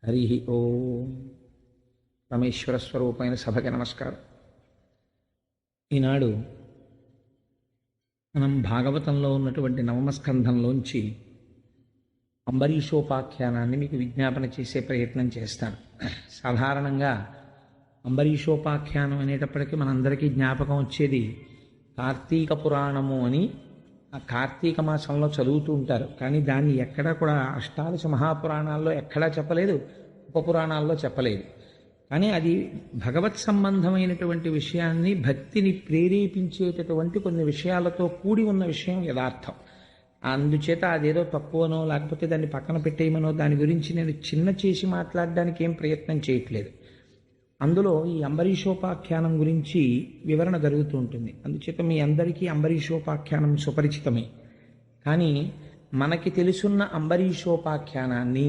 హరి ఓం. పరమేశ్వర స్వరూపమైన సభకి నమస్కారం. ఈనాడు మనం భాగవతంలో ఉన్నటువంటి నవమ స్కంధంలోంచి అంబరీషోపాఖ్యానాన్ని మీకు విజ్ఞాపన చేసే ప్రయత్నం చేస్తాను. సాధారణంగా అంబరీషోపాఖ్యానం అనేటప్పటికీ మనందరికీ జ్ఞాపకం వచ్చేది కార్తీక పురాణము అని. ఆ కార్తీక మాసంలో చదువుతూ ఉంటారు, కానీ దాన్ని ఎక్కడా కూడా అష్టాదశ మహాపురాణాల్లో ఎక్కడా చెప్పలేదు, ఉపపురాణాల్లో చెప్పలేదు. కానీ అది భగవత్ సంబంధమైనటువంటి విషయాన్ని, భక్తిని ప్రేరేపించేటటువంటి కొన్ని విషయాలతో కూడి ఉన్న విషయం యథార్థం. అందుచేత అదేదో తక్కువనో లేకపోతే దాన్ని పక్కన పెట్టేయమనో దాని గురించి నేను చిన్న చేసి మాట్లాడడానికి ఏం ప్రయత్నం చేయట్లేదు. అందులో ఈ అంబరీషోపాఖ్యానం గురించి వివరణ జరుగుతూ ఉంటుంది. అందుచేత మీ అందరికీ అంబరీషోపాఖ్యానం సుపరిచితమే. కానీ మనకి తెలుసున్న అంబరీషోపాఖ్యానాన్ని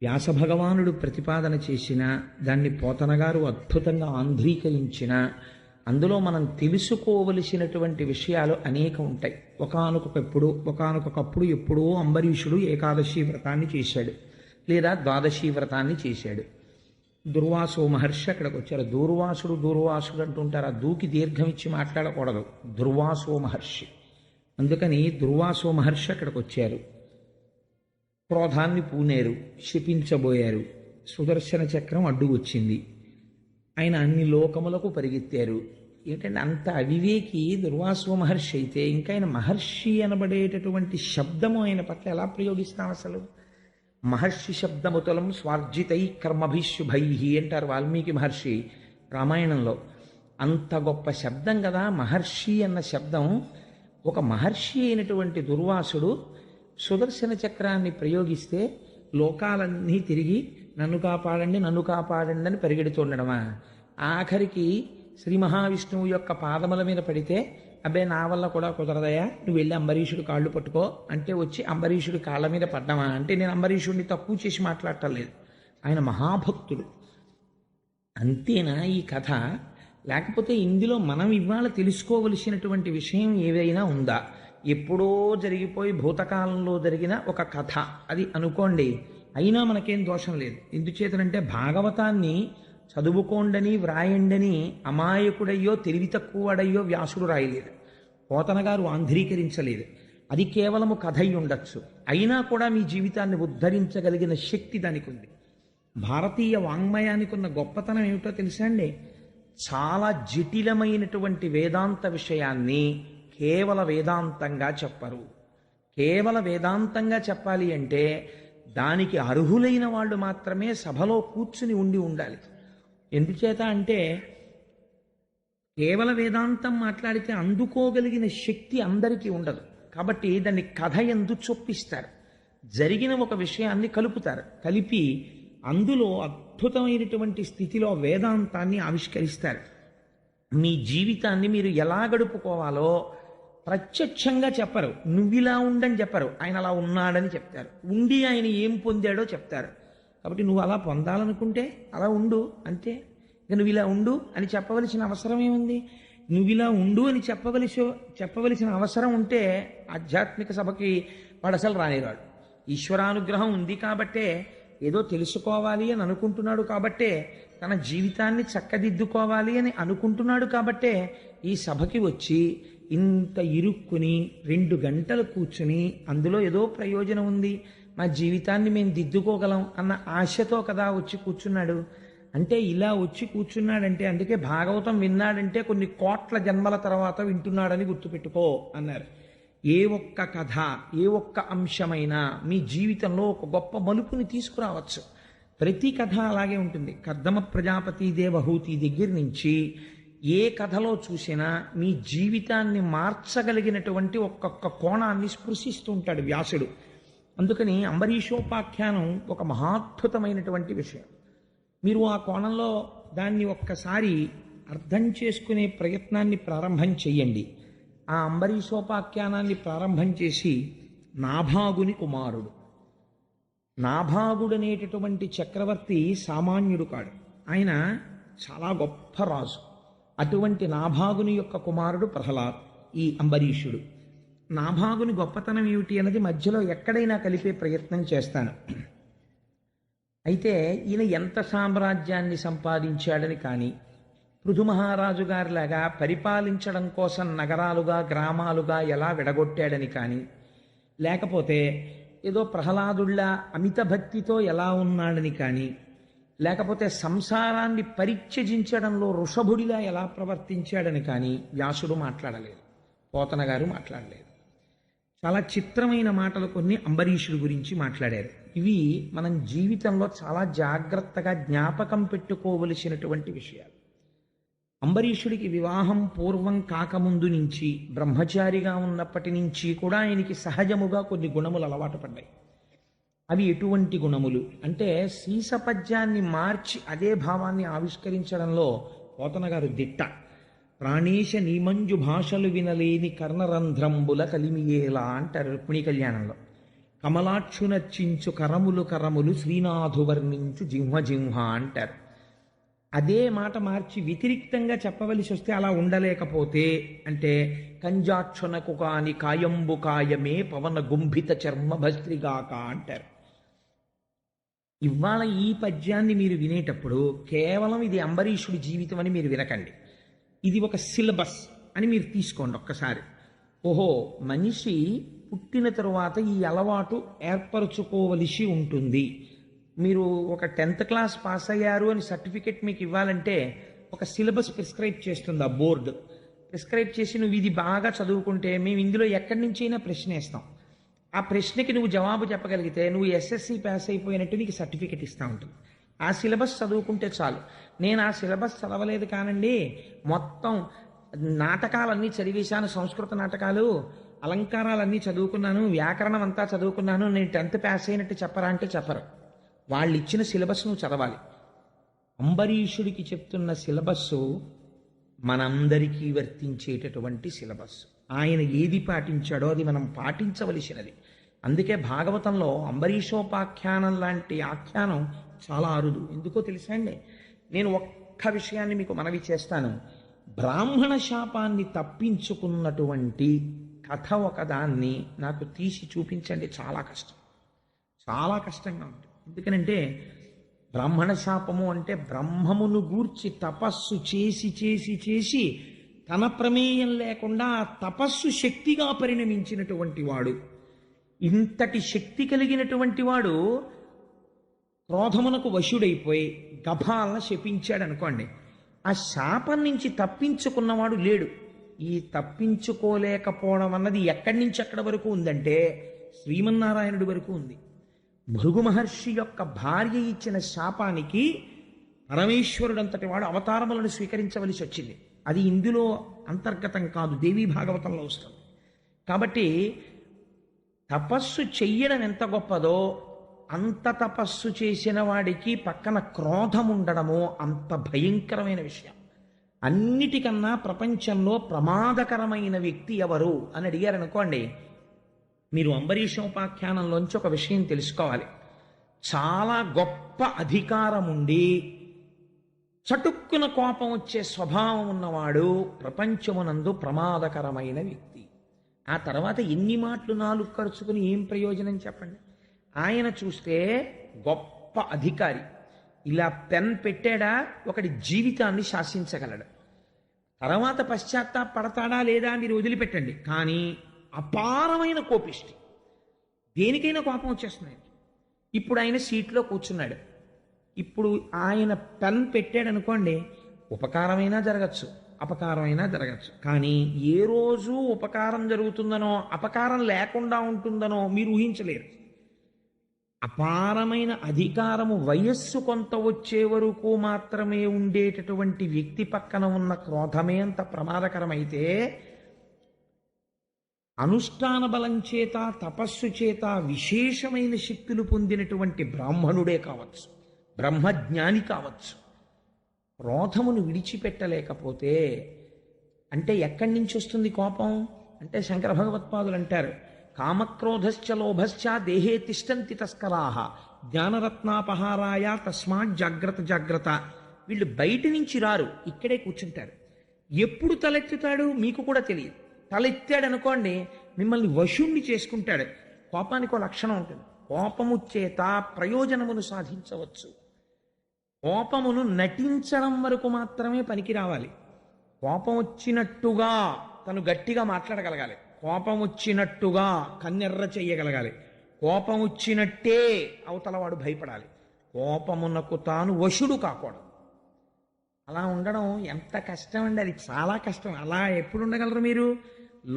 వ్యాస భగవానుడు ప్రతిపాదన చేసిన, దాన్ని పోతన గారు అద్భుతంగా ఆంధ్రీకరించిన, అందులో మనం తెలుసుకోవలసినటువంటి విషయాలు అనేక ఉంటాయి. ఒకానొకప్పుడు ఎప్పుడో అంబరీషుడు ఏకాదశి వ్రతాన్ని చేశాడు, లేదా ద్వాదశి వ్రతాన్ని చేశాడు. దుర్వాసో మహర్షి అక్కడికి వచ్చారు. దూర్వాసుడు అంటుంటారు. ఆ దూకి దీర్ఘం ఇచ్చి మాట్లాడకూడదు, దుర్వాసో మహర్షి. అందుకని దుర్వాసో మహర్షి అక్కడికి వచ్చారు. క్రోధాన్ని పూనేరు, శపించబోయారు. సుదర్శన చక్రం అడ్డు వచ్చింది. ఆయన అన్ని లోకములకు పరిగెత్తారు. ఏంటంటే అంత అవివేకి దుర్వాసో మహర్షి అయితే ఇంకా ఆయన మహర్షి అనబడేటటువంటి శబ్దము ఆయన పట్ల ఎలా ప్రయోగిస్తాం అసలు? మహర్షి శబ్దముతలం స్వార్జితై కర్మభిశుభై అంటారు వాల్మీకి మహర్షి రామాయణంలో. అంత గొప్ప శబ్దం కదా మహర్షి అన్న శబ్దం. ఒక మహర్షి అయినటువంటి దుర్వాసుడు సుదర్శన చక్రాన్ని ప్రయోగిస్తే లోకాలన్నీ తిరిగి నన్ను కాపాడండి అని పరిగెడుతుండడమా? ఆఖరికి శ్రీ మహావిష్ణువు యొక్క పాదముల మీద పడితే, అబ్బే నా వల్ల కూడా కుదరదయా, నువ్వు వెళ్ళి అంబరీషుడు కాళ్ళు పట్టుకో అంటే వచ్చి అంబరీషుడి కాళ్ళ మీద పడ్డామా? అంటే నేను అంబరీషుడిని తక్కువ చేసి మాట్లాడటం లేదు, ఆయన మహాభక్తుడు. అంతేనా ఈ కథ? లేకపోతే ఇందులో మనం ఇవాళ తెలుసుకోవలసినటువంటి విషయం ఏదైనా ఉందా? ఎప్పుడో జరిగిపోయి భూతకాలంలో జరిగిన ఒక కథ అది అనుకోండి, అయినా మనకేం దోషం లేదు. ఎందుచేతనంటే భాగవతాన్ని చదువుకోండని వ్రాయండని అమాయకుడయ్యో తెలివి తక్కువడయ్యో వ్యాసుడు రాయలేదు, పోతన గారు ఆంధ్రీకరించలేదు. అది కేవలము కథ అయి ఉండొచ్చు, అయినా కూడా మీ జీవితాన్ని ఉద్ధరించగలిగిన శక్తి దానికి ఉంది. భారతీయ వాంగ్మయానికి ఉన్న గొప్పతనం ఏమిటో తెలుసా అండి? చాలా జటిలమైనటువంటి వేదాంత విషయాన్ని కేవల వేదాంతంగా చెప్పరు. కేవల వేదాంతంగా చెప్పాలి అంటే దానికి అర్హులైన వాళ్ళు మాత్రమే సభలో కూర్చుని ఉండాలి. ఎందుచేత అంటే కేవల వేదాంతం మాట్లాడితే అందుకోగలిగిన శక్తి అందరికీ ఉండదు. కాబట్టి దాన్ని కథ ఎందు చొప్పిస్తారు, జరిగిన ఒక విషయాన్ని కలుపుతారు, కలిపి అందులో అద్భుతమైనటువంటి స్థితిలో వేదాంతాన్ని ఆవిష్కరిస్తారు. మీ జీవితాన్ని మీరు ఎలా గడుపుకోవాలో ప్రత్యక్షంగా చెప్పరు, నువ్విలా ఉండని చెప్పరు, ఆయన అలా ఉన్నాడని చెప్తారు. ఉండి ఆయన ఏం పొందాడో చెప్తారు. కాబట్టి నువ్వు అలా పొందాలనుకుంటే అలా ఉండు అంతే. ఇక నువ్వు ఇలా ఉండు అని చెప్పవలసిన అవసరం ఏముంది? నువ్వు ఇలా ఉండు అని చెప్పవలసిన అవసరం ఉంటే ఆధ్యాత్మిక సభకి వాడు అసలు రానిరాడు. ఈశ్వరానుగ్రహం ఉంది కాబట్టే, ఏదో తెలుసుకోవాలి అని అనుకుంటున్నాడు కాబట్టే, తన జీవితాన్ని చక్కదిద్దుకోవాలి అని అనుకుంటున్నాడు కాబట్టే ఈ సభకి వచ్చి ఇంత ఇరుక్కుని 2 గంటలు కూర్చుని అందులో ఏదో ప్రయోజనం ఉంది, మా జీవితాన్ని మేము దిద్దుకోగలం అన్న ఆశతో కదా వచ్చి కూర్చున్నాడు. అంటే ఇలా వచ్చి కూర్చున్నాడంటే, అందుకే భాగవతం విన్నాడంటే కొన్ని కోట్ల జన్మల తర్వాత వింటున్నాడని గుర్తుపెట్టుకో అన్నారు. ఏ ఒక్క కథ, ఏ ఒక్క అంశమైనా మీ జీవితంలో ఒక గొప్ప మలుపుని తీసుకురావచ్చు. ప్రతి కథ అలాగే ఉంటుంది. కర్దమ ప్రజాపతి దేవహూతి దగ్గర నుంచి ఏ కథలో చూసినా మీ జీవితాన్ని మార్చగలిగినటువంటి ఒక్కొక్క కోణాన్ని స్పృశిస్తూ ఉంటాడు వ్యాసుడు. అందుకని అంబరీషోపాఖ్యానం ఒక మహాద్భుతమైనటువంటి విషయం. మీరు ఆ కోణంలో దాన్ని ఒక్కసారి అర్థం చేసుకునే ప్రయత్నాన్ని ప్రారంభం చెయ్యండి. ఆ అంబరీషోపాఖ్యానాన్ని ప్రారంభం చేసి నాభాగుని కుమారుడు, నాభాగుడు అనేటటువంటి చక్రవర్తి సామాన్యుడు కాడు, ఆయన చాలా గొప్ప రాజు. అటువంటి నాభాగుని యొక్క కుమారుడు ప్రహ్లాద్, ఈ అంబరీషుడు. నాభాగుని గొప్పతనం ఏమిటి అన్నది మధ్యలో ఎక్కడైనా కలిపే ప్రయత్నం చేస్తాను. అయితే ఈయన ఎంత సామ్రాజ్యాన్ని సంపాదించాడని కానీ పృథు మహారాజు గారిలాగా పరిపాలించడం కోసం నగరాలుగా గ్రామాలుగా ఎలా విడగొట్టాడని కానీ లేకపోతే ఏదో ప్రహ్లాదుళ్ళ అమిత భక్తితో ఎలా ఉన్నాడని కానీ లేకపోతే సంసారాన్ని పరిత్యజించడంలో వృషభుడిలా ఎలా ప్రవర్తించాడని కానీ వ్యాసుడు మాట్లాడలేదు, పోతన గారు మాట్లాడలేదు. చాలా చిత్రమైన మాటలు కొన్ని అంబరీషుడి గురించి మాట్లాడారు. ఇవి మనం జీవితంలో చాలా జాగ్రత్తగా జ్ఞాపకం పెట్టుకోవలసినటువంటి విషయాలు. అంబరీషుడికి వివాహం పూర్వం కాకముందు నుంచి, బ్రహ్మచారిగా ఉన్నప్పటి నుంచి కూడా ఆయనకి సహజముగా కొన్ని గుణములు అలవాటు పడ్డాయి. అవి ఎటువంటి గుణములు అంటే సీసపద్యాన్ని మార్చి అదే భావాన్ని ఆవిష్కరించడంలో పోతన గారు దిట్ట. ప్రాణేశ నీమంజు భాషలు వినలేని కర్ణరంధ్రంబుల కలిమియేలా అంటారు రుక్మిణీ కళ్యాణంలో. కమలాక్షునర్చించు కరములు కరములు శ్రీనాథు వర్ణించు జింహ జింహ అంటారు. అదే మాట మార్చి వ్యతిరిక్తంగా చెప్పవలసి వస్తే అలా ఉండలేకపోతే అంటే కంజాక్షునకు కాని కాయంబు కాయమే పవన గుంభిత చర్మ భస్త్రిగాక అంటారు. ఇవాళ ఈ పద్యాన్ని మీరు వినేటప్పుడు కేవలం ఇది అంబరీషుడి జీవితం అని మీరు వినకండి. ఇది ఒక సిలబస్ అని మీరు తీసుకోండి ఒక్కసారి. ఓహో, మనిషి పుట్టిన తరువాత ఈ అలవాటు ఏర్పరచుకోవలసి ఉంటుంది. మీరు ఒక 10th క్లాస్ పాస్ అయ్యారు అని సర్టిఫికెట్ మీకు ఇవ్వాలంటే ఒక సిలబస్ ప్రిస్క్రైబ్ చేస్తుంది ఆ బోర్డు. ప్రిస్క్రైబ్ చేసి నువ్వు ఇది బాగా చదువుకుంటే మేము ఇందులో ఎక్కడి నుంచైనా ప్రశ్న వేస్తాం. ఆ ప్రశ్నకి నువ్వు జవాబు చెప్పగలిగితే నువ్వు ఎస్ఎస్సి పాస్ అయిపోయినట్టు నీకు సర్టిఫికెట్ ఇస్తూ ఉంటుంది. ఆ సిలబస్ చదువుకుంటే చాలు. నేను ఆ సిలబస్ చదవలేదు కానండి, మొత్తం నాటకాలన్నీ చదివేశాను, సంస్కృత నాటకాలు, అలంకారాలన్నీ చదువుకున్నాను, వ్యాకరణం అంతా చదువుకున్నాను, నేను 10th పాస్ అయినట్టు చెప్పరా అంటే చెప్పరు. వాళ్ళు ఇచ్చిన సిలబస్ నువ్వు చదవాలి. అంబరీషుడికి చెప్తున్న సిలబస్సు మనందరికీ వర్తించేటటువంటి సిలబస్. ఆయన ఏది పాటించాడో అది మనం పాటించవలసినది. అందుకే భాగవతంలో అంబరీషోపాఖ్యానం లాంటి ఆఖ్యానం చాలా అరుదు. ఎందుకో తెలుసా అండి? నేను ఒక్క విషయాన్ని మీకు మనవి చేస్తాను. బ్రాహ్మణ శాపాన్ని తప్పించుకున్నటువంటి కథ ఒకదాన్ని నాకు తీసి చూపించండి. చాలా కష్టం, చాలా కష్టంగా ఉంటుంది. ఎందుకనంటే బ్రాహ్మణ శాపము అంటే బ్రహ్మమును గూర్చి తపస్సు చేసి చేసి చేసి తన ప్రమేయం లేకుండా ఆ తపస్సు శక్తిగా పరిణమించినటువంటి వాడు, ఇంతటి శక్తి కలిగినటువంటి వాడు క్రోధమునకు వశుడైపోయి గభాలను శపించాడు అనుకోండి. ఆ శాపం నుంచి తప్పించుకున్నవాడు లేడు. ఈ తప్పించుకోలేకపోవడం అన్నది ఎక్కడి నుంచి ఎక్కడి వరకు ఉందంటే శ్రీమన్నారాయణుడి వరకు ఉంది. భృగు మహర్షి యొక్క భార్య ఇచ్చిన శాపానికి పరమేశ్వరుడంతటి వాడు అవతారములను స్వీకరించవలసి వచ్చింది. అది ఇందులో అంతర్గతం కాదు, దేవీ భాగవతంలో వస్తుంది. కాబట్టి తపస్సు చెయ్యడం ఎంత గొప్పదో అంత తపస్సు చేసిన వాడికి పక్కన క్రోధం ఉండడమో అంత భయంకరమైన విషయం. అన్నిటికన్నా ప్రపంచంలో ప్రమాదకరమైన వ్యక్తి ఎవరు అని అడిగారు అనుకోండి, మీరు అంబరీషోపాఖ్యానంలోంచి ఒక విషయం తెలుసుకోవాలి. చాలా గొప్ప అధికారం ఉండి చటుక్కున కోపం వచ్చే స్వభావం ఉన్నవాడు ప్రపంచమునందు ప్రమాదకరమైన వ్యక్తి. ఆ తర్వాత ఎన్ని మాటలు నాలుగు ఖర్చుకుని ఏం ప్రయోజనం చెప్పండి? ఆయన చూస్తే గొప్ప అధికారి, ఇలా పెన్ పెట్టాడా ఒకటి జీవితాన్ని శాసించగలడు. తర్వాత పశ్చాత్తాపడతాడా లేదా మీరు వదిలిపెట్టండి, కానీ అపారమైన కోపిష్టి, దేనికైనా కోపం వచ్చేస్తున్నాయి. ఇప్పుడు ఆయన సీట్లో కూర్చున్నాడు. ఇప్పుడు ఆయన పెన్ పెట్టాడు అనుకోండి, ఉపకారమైనా జరగచ్చు, అపకారమైనా జరగచ్చు. కానీ ఏ రోజు ఉపకారం జరుగుతుందనో అపకారం లేకుండా ఉంటుందనో మీరు ఊహించలేరు. అపారమైన అధికారము వయస్సు కొంత వచ్చే వరకు మాత్రమే ఉండేటటువంటి వ్యక్తి పక్కన ఉన్న క్రోధమే అంత ప్రమాదకరమైతే అనుష్ఠాన బలం చేత తపస్సు చేత విశేషమైన శక్తులు పొందినటువంటి బ్రాహ్మణుడే కావచ్చు, బ్రహ్మజ్ఞాని కావచ్చు, క్రోధమును విడిచిపెట్టలేకపోతే అంటే ఎక్కడి నుంచి వస్తుంది కోపం అంటే శంకర భగవత్పాదులు అంటారు, కామక్రోధశ్చ లోభశ్చ దేహే తిష్టంతి తస్కరాహ జ్ఞానరత్నాపహారాయ తస్మాత్ జాగ్రత్త జాగ్రత్త. వీళ్ళు బయట నుంచి రారు, ఇక్కడే కూర్చుంటారు. ఎప్పుడు తలెత్తుతాడు మీకు కూడా తెలియదు. తలెత్తాడు అనుకోండి మిమ్మల్ని వశుణ్ణి చేసుకుంటాడు. కోపానికి ఒక లక్షణం ఉంటుంది, కోపము చేత ప్రయోజనమును సాధించవచ్చు. కోపమును నటించడం వరకు మాత్రమే పనికి రావాలి. కోపం వచ్చినట్టుగా తను గట్టిగా మాట్లాడగలగాలి. కోపం వచ్చినట్టుగా కన్నెర్ర చెయ్యగలగాలి. కోపం వచ్చినట్టే అవతల వాడు భయపడాలి. కోపమునకు తాను వశుడు కాకూడదు. అలా ఉండడం ఎంత కష్టం అండి, అది చాలా కష్టం. అలా ఎప్పుడు ఉండగలరు మీరు?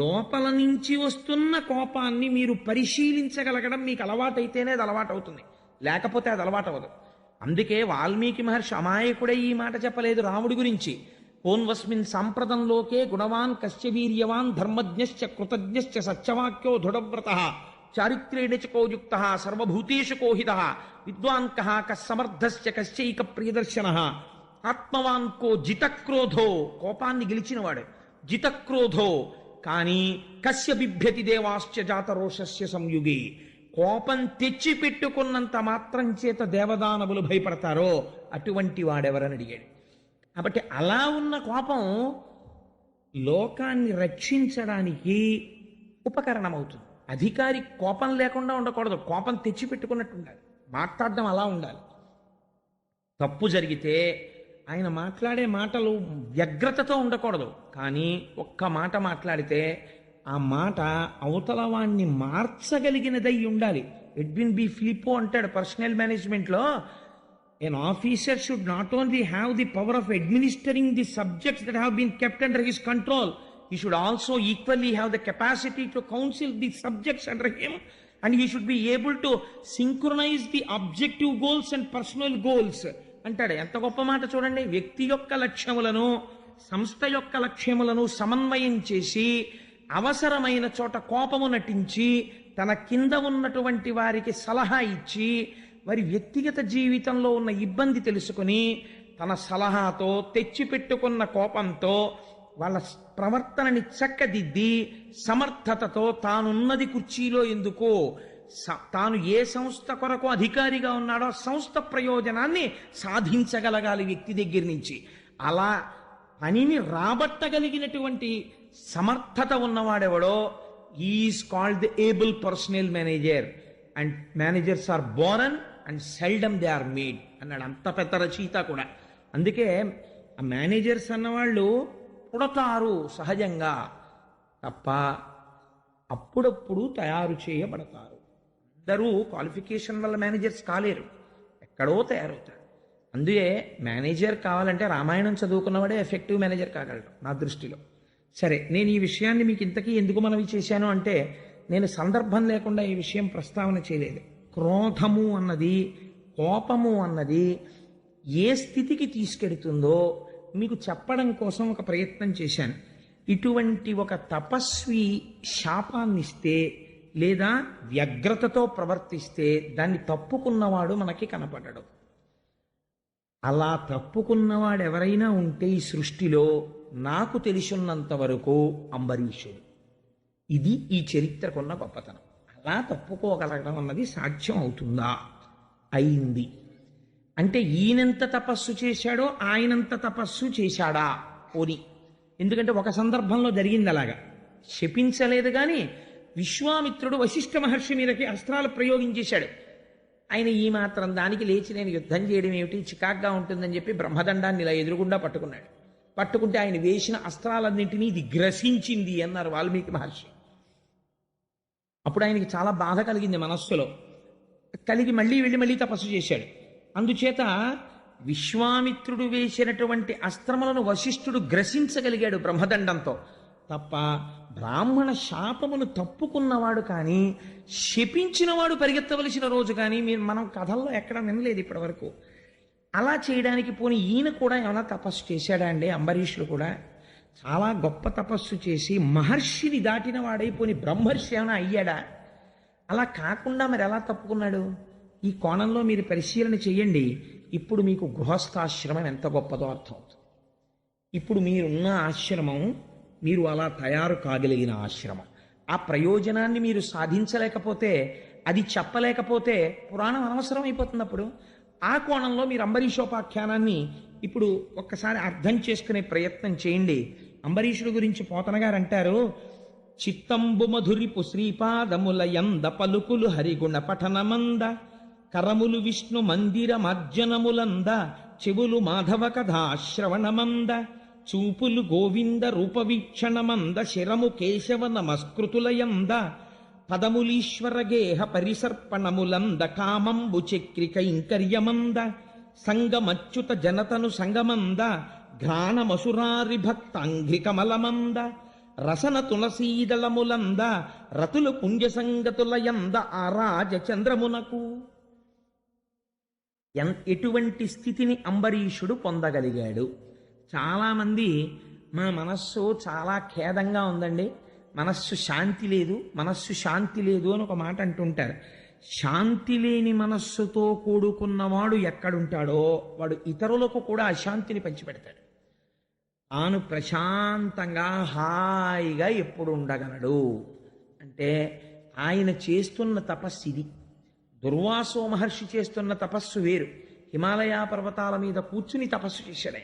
లోపల నుంచి వస్తున్న కోపాన్ని మీరు పరిశీలించగలగడం మీకు అలవాటైతేనే అది అలవాటు అవుతుంది, లేకపోతే అది అలవాటు అవ్వదు. అందుకే వాల్మీకి మహర్షి అమాయకుడే ఈ మాట చెప్పలేదు రాముడి గురించి. కోన్వస్మిన్ సాంప్రదంలోకే గుణవాన్ కశ్య వీర్యవాన్ ధర్మజ్ఞశ్చ కృతజ్ఞశ్చ సత్యవాక్యో దృఢవ్రతః చారిత్రేణ చ కోయుక్తః సర్వభూతేషు కోహితః విద్వాన్ కః కస్సమర్థశ్చ కశ్చైక ప్రియదర్శనః ఆత్మవాన్ కో జితక్రోధో, కోపాన్ని గెలిచినవాడు జితక్రోధో, కానీ కస్య బిభ్యతి దేవాశ్చ జాతరోషస్య సంయుగే, కోపం తెచ్చి పెట్టుకున్నంత మాత్రం చేత దేవదానవులు భయపడతారో అటువంటి వాడెవరని అడిగాడు. కాబట్టి అలా ఉన్న కోపం లోకాన్ని రక్షించడానికి ఉపకరణమవుతుంది. అధికారి కోపం లేకుండా ఉండకూడదు, కోపం తెచ్చి పెట్టుకున్నట్టు ఉండాలి, మాట్లాడడం అలా ఉండాలి. తప్పు జరిగితే ఆయన మాట్లాడే మాటలు వ్యగ్రతతో ఉండకూడదు, కానీ ఒక్క మాట మాట్లాడితే ఆ మాట అవతల వాణ్ణి మార్చగలిగినదై ఉండాలి. ఎడ్విన్ బి ఫిలిపో అంటాడు పర్సనల్ మేనేజ్మెంట్లో, an officer should not only have the power of administering the subjects that have been kept under his control, he should also equally have the capacity to counsel the subjects under him, and he should be able to synchronize the objective goals and personal goals అంటాడు. ఎంత గొప్ప మాట చూడండి. వ్యక్తి యొక్క లక్ష్యములను సంస్థ యొక్క లక్ష్యములను సమన్వయం చేసి అవసరమైన చోట కోపము నటించి తన కింద ఉన్నటువంటి వారికి సలహా ఇచ్చి వారి వ్యక్తిగత జీవితంలో ఉన్న ఇబ్బంది తెలుసుకుని తన సలహాతో తెచ్చిపెట్టుకున్న కోపంతో వాళ్ళ ప్రవర్తనని చక్కదిద్ది సమర్థతతో తానున్నది కుర్చీలో ఎందుకో తాను ఏ సంస్థ కొరకు అధికారిగా ఉన్నాడో సంస్థ ప్రయోజనాన్ని సాధించగలగాలి వ్యక్తి దగ్గర నుంచి. అలా పనిని రాబట్టగలిగినటువంటి సమర్థత ఉన్నవాడెవడో is called the able personal manager. And managers are born and seldom they are made అన్నాడు అంత పెద్ద రచయిత కూడా. అందుకే ఆ మేనేజర్స్ అన్నవాళ్ళు పుడతారు సహజంగా తప్ప అప్పుడప్పుడు తయారు చేయబడతారు. అందరూ క్వాలిఫికేషన్ వల్ల మేనేజర్స్ కాలేరు, ఎక్కడో తయారవుతారు. అందుకే మేనేజర్ కావాలంటే రామాయణం చదువుకున్నవాడే ఎఫెక్టివ్ మేనేజర్ కాగలడు నా దృష్టిలో. సరే, నేను ఈ విషయాన్ని మీకు ఇంతకీ ఎందుకు మనవి చేశాను అంటే, నేను సందర్భం లేకుండా ఈ విషయం ప్రస్తావన చేయలేదు. క్రోధము అన్నది, కోపము అన్నది ఏ స్థితికి తీసుకెడుతుందో మీకు చెప్పడం కోసం ఒక ప్రయత్నం చేశాను. ఇటువంటి ఒక తపస్వి శాపాన్నిస్తే లేదా వ్యగ్రతతో ప్రవర్తిస్తే దాన్ని తప్పుకున్నవాడు మనకి కనపడడు. అలా తప్పుకున్నవాడు ఎవరైనా ఉంటే ఈ సృష్టిలో నాకు తెలిసినంత వరకు అంబరీషుడు. ఇది ఈ చరిత్రకున్న గొప్పతనం. అలా తప్పుకోగలగడం అన్నది సాధ్యం అవుతుందా? అయింది. అంటే ఈయనంత తపస్సు చేశాడో ఆయనంత తపస్సు చేశాడా పోని. ఎందుకంటే ఒక సందర్భంలో జరిగింది అలాగా. శపించలేదు కానీ విశ్వామిత్రుడు వశిష్ఠ మహర్షి మీదకి అస్త్రాలు ప్రయోగించేశాడు. ఆయన ఈ మాత్రం దానికి లేచి నేను యుద్ధం చేయడం ఏమిటి, చికాగ్గా ఉంటుందని చెప్పి బ్రహ్మదండాన్ని ఇలా ఎదురుగుండా పట్టుకున్నాడు. పట్టుకుంటే ఆయన వేసిన అస్త్రాలన్నింటినీ ఇది గ్రసించింది అన్నారు వాల్మీకి మహర్షి. అప్పుడు ఆయనకి చాలా బాధ కలిగింది మనస్సులో. కలిగి మళ్ళీ తపస్సు చేశాడు. అందుచేత విశ్వామిత్రుడు వేసినటువంటి అస్త్రములను వశిష్ఠుడు గ్రసించగలిగాడు బ్రహ్మదండంతో తప్ప బ్రాహ్మణ శాపమును తప్పుకున్నవాడు కానీ శపించినవాడు పరిగెత్తవలసిన రోజు కానీ మనం కథల్లో ఎక్కడ వినలేదు ఇప్పటి వరకు. అలా చేయడానికి పోనీ ఈయన కూడా ఏమైనా తపస్సు చేశాడా అండి? అంబరీషుడు కూడా చాలా గొప్ప తపస్సు చేసి మహర్షిని దాటిన వాడైపోయి బ్రహ్మర్షి ఏమైనా అయ్యాడా? అలా కాకుండా మరి ఎలా తప్పుకున్నాడు? ఈ కోణంలో మీరు పరిశీలన చెయ్యండి. ఇప్పుడు మీకు గృహస్థాశ్రమం ఎంత గొప్పదో అర్థమవుతుంది. ఇప్పుడు మీరున్న ఆశ్రమం మీరు అలా తయారు కాగలిగిన ఆశ్రమం. ఆ ప్రయోజనాన్ని మీరు సాధించలేకపోతే, అది చెప్పలేకపోతే పురాణం అనవసరం అయిపోతుంది. అప్పుడు ఆ కోణంలో మీరు అంబరీషోపాఖ్యానాన్ని ఇప్పుడు ఒక్కసారి అర్థం చేసుకునే ప్రయత్నం చేయండి. అంబరీషుడు గురించి పోతన గారు అంటారు, చిత్తంబు మధురిపు శ్రీపాదముల యంద పలుకులు హరిగుణ పఠనమంద, కరములు విష్ణు మందిర మార్జనములంద, చెవులు మాధవ కథా శ్రవణమంద, చూపులు గోవింద రూపవీక్షణమంద, శిరము కేశవ నమస్కృతులయంద, పదములీశ్వర గేహ పరిసర్పణములంద, కామంబు చక్రి కైంకర్యమంద, సంగమచ్యుత జనతను సంగమంద, ఘ్రాణమసురారి భక్తాంఘ్రికమలమంద, రసన తులసీదళములంద, రతులు పుంజ సంగతులయంద, ఆరాజ చంద్రమునకు. ఎటువంటి స్థితిని అంబరీషుడు పొందగలిగాడు? చాలామంది మా మనస్సు చాలా ఖేదంగా ఉందండి, మనస్సు శాంతి లేదు, మనస్సు శాంతి లేదు అని ఒక మాట అంటుంటారు. శాంతి లేని మనస్సుతో కూడుకున్నవాడు ఎక్కడుంటాడో వాడు ఇతరులకు కూడా అశాంతిని పంచిపెడతాడు. తాను ప్రశాంతంగా హాయిగా ఎప్పుడు ఉండగలడు అంటే ఆయన చేస్తున్న తపస్సు ఇది. దుర్వాసో మహర్షి చేస్తున్న తపస్సు వేరు. హిమాలయ పర్వతాల మీద కూర్చుని తపస్సు చేశాడు.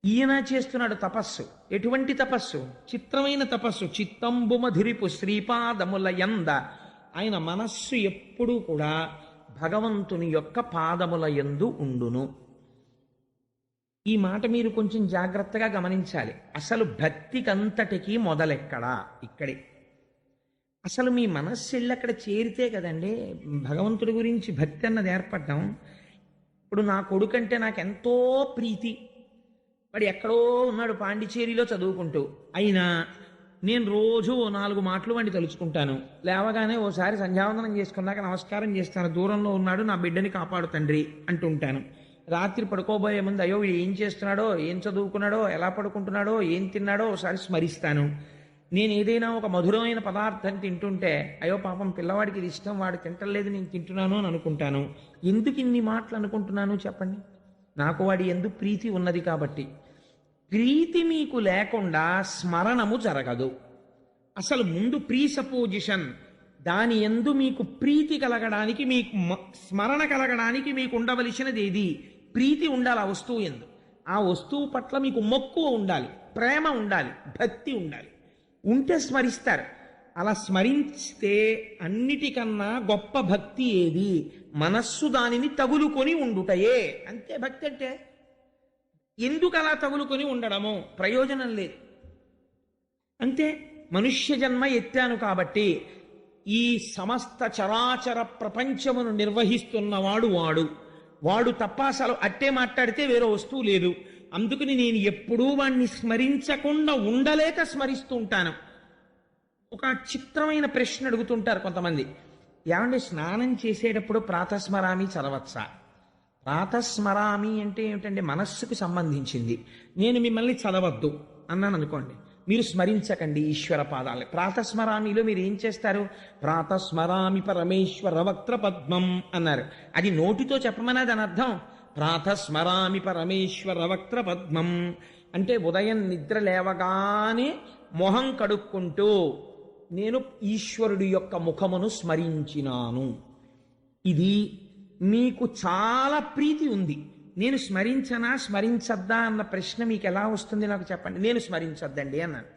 ఈయన చేస్తున్నాడు తపస్సు. ఎటువంటి తపస్సు? చిత్రమైన తపస్సు. చిత్తంబు మధురిపు శ్రీపాదముల యంద. ఆయన మనస్సు ఎప్పుడూ కూడా భగవంతుని యొక్క పాదముల యందు ఉండును. ఈ మాట మీరు కొంచెం జాగ్రత్తగా గమనించాలి. అసలు భక్తికంతటికీ మొదలెక్కడా? ఇక్కడే. అసలు మీ మనస్సు వెళ్ళి అక్కడ చేరితే కదండి భగవంతుడి గురించి భక్తి అన్నది ఏర్పడ్డాం. ఇప్పుడు నా కొడుకంటే నాకు ఎంతో ప్రీతి, వాడు ఎక్కడో ఉన్నాడు పాండిచేరిలో చదువుకుంటూ, అయినా నేను రోజు 4 మాటలు వాడిని తలుచుకుంటాను. లేవగానే ఓసారి సంధ్యావందనం చేసుకున్నాక నమస్కారం చేస్తాను, దూరంలో ఉన్నాడు నా బిడ్డని కాపాడు తండ్రి అంటుంటాను. రాత్రి పడుకోబోయే ముందు అయ్యో వీడు ఏం చేస్తున్నాడో, ఏం చదువుకున్నాడో, ఎలా పడుకుంటున్నాడో, ఏం తిన్నాడో ఒకసారి స్మరిస్తాను. నేను ఏదైనా ఒక మధురమైన పదార్థం తింటుంటే అయ్యో పాపం పిల్లవాడికి ఇది ఇష్టం, వాడు తింటలేదు, నేను తింటున్నాను అని అనుకుంటాను. ఎందుకు ఇన్ని మాటలు అనుకుంటున్నాను చెప్పండి? నాకు వాడి ఎందు ప్రీతి ఉన్నది కాబట్టి. ప్రీతి మీకు లేకుండా స్మరణము జరగదు. అసలు ముందు ప్రీసపోజిషన్, దాని ఎందు మీకు ప్రీతి కలగడానికి, మీకు స్మరణ కలగడానికి మీకు ఉండవలసినది ఏది? ప్రీతి ఉండాలి ఆ వస్తువు ఎందు. ఆ వస్తువు పట్ల మీకు మక్కువ ఉండాలి, ప్రేమ ఉండాలి, భక్తి ఉండాలి. ఉంటే స్మరిస్తారు. అలా స్మరిస్తే అన్నిటికన్నా గొప్ప భక్తి ఏది? మనస్సు దానిని తగులుకొని ఉండుటయే. అంతే భక్తి అంటే. ఎందుకు అలా తగులుకొని ఉండడము? ప్రయోజనం లేదు. అంతే. మనుష్య జన్మ ఎత్తాను కాబట్టి ఈ సమస్త చరాచర ప్రపంచమును నిర్వహిస్తున్నవాడు వాడు తప్ప అసలు అట్టే మాట్లాడితే వేరే వస్తువు లేదు. అందుకని నేను ఎప్పుడూ వాణ్ణి స్మరించకుండా ఉండలేక స్మరిస్తూ ఉంటాను. ఒక చిత్రమైన ప్రశ్న అడుగుతుంటారు కొంతమంది, ఏమంటే స్నానం చేసేటప్పుడు ప్రాతస్మరామి చదవచ్చా? ప్రాతస్మరామి అంటే ఏమిటంటే మనస్సుకు సంబంధించింది. నేను మిమ్మల్ని చదవద్దు అన్నాను అనుకోండి, మీరు స్మరించకండి ఈశ్వర పాదాలని. ప్రాతస్మరామిలో మీరు ఏం చేస్తారు? ప్రాతస్మరామి పరమేశ్వర వక్త్ర పద్మం అన్నారు. అది నోటితో చెప్పమని దాని అర్థం. ప్రాతస్మరామి పరమేశ్వర వక్త్ర పద్మం అంటే ఉదయం నిద్ర లేవగానే మొహం కడుక్కుంటూ నేను ఈశ్వరుడి యొక్క ముఖమును స్మరించినాను. ఇది మీకు చాలా ప్రీతి ఉంది. నేను స్మరించనా స్మరించద్దా అన్న ప్రశ్న మీకు ఎలా వస్తుంది నాకు చెప్పండి. నేను స్మరించద్దండి అన్నాను.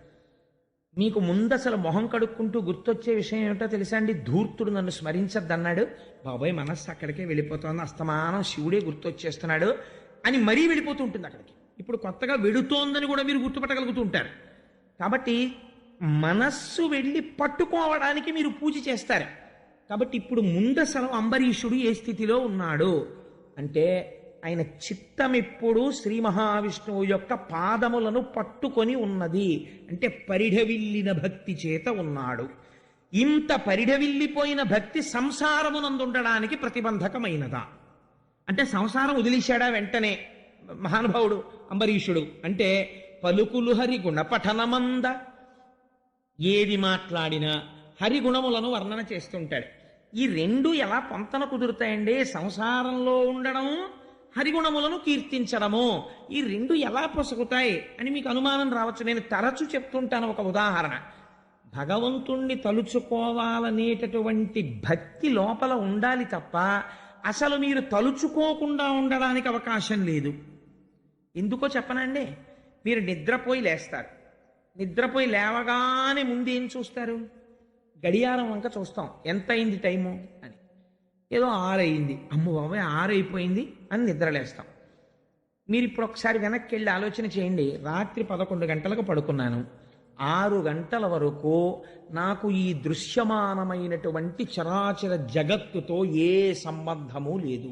మీకు ముందు అసలు మొహం కడుక్కుంటూ గుర్తొచ్చే విషయం ఏమిటో తెలుసా అండి? ధూర్తుడు నన్ను స్మరించద్దన్నాడు, బాబాయ్ మనస్సు అక్కడికే వెళ్ళిపోతుంది, అస్తమానం శివుడే గుర్తొచ్చేస్తున్నాడు అని మరీ వెళ్ళిపోతూ ఉంటుంది అక్కడికి. ఇప్పుడు కొత్తగా వెడుతోందని కూడా మీరు గుర్తుపట్టగలుగుతూ ఉంటారు. కాబట్టి మనస్సు వెళ్ళి పట్టుకోవడానికి మీరు పూజ చేస్తారు. కాబట్టి ఇప్పుడు ముందసలు అంబరీషుడు ఏ స్థితిలో ఉన్నాడు అంటే ఆయన చిత్తం ఎప్పుడు శ్రీ మహావిష్ణువు యొక్క పాదములను పట్టుకొని ఉన్నది. అంటే పరిఢవిల్లిన భక్తి చేత ఉన్నాడు. ఇంత పరిఢవిల్లిపోయిన భక్తి సంసారమునందుండడానికి ప్రతిబంధకమైనదా? అంటే సంసారం వదిలేశాడా వెంటనే మహానుభావుడు అంబరీషుడు? అంటే పలుకులు హరిగుణ పఠనమంద, ఏది మాట్లాడినా హరిగుణములను వర్ణన చేస్తుంటాడు. ఈ రెండు ఎలా పొంతన కుదురుతాయండి? సంసారంలో ఉండడము, హరిగుణములను కీర్తించడము, ఈ రెండు ఎలా పొసగుతాయి అని మీకు అనుమానం రావచ్చు. నేను తరచు చెప్తుంటాను ఒక ఉదాహరణ. భగవంతుణ్ణి తలుచుకోవాలనేటటువంటి భక్తి లోపల ఉండాలి తప్ప అసలు మీరు తలుచుకోకుండా ఉండడానికి అవకాశం లేదు. ఎందుకో చెప్పనండి. మీరు నిద్రపోయి లేస్తారు, నిద్రపోయి లేవగానే ముందు ఏం చూస్తారు? గడియారం వంక చూస్తాం, ఎంత అయింది టైము అని. ఏదో 6 అయింది, అమ్మ బాబాయ్ 6 అయిపోయింది అని నిద్రలేస్తాం. మీరు ఇప్పుడు ఒకసారి వెనక్కి వెళ్ళి ఆలోచన చేయండి. రాత్రి 11 గంటలకు పడుకున్నాను, 6 గంటల వరకు నాకు ఈ దృశ్యమానమైనటువంటి చరాచర జగత్తుతో ఏ సంబంధము లేదు.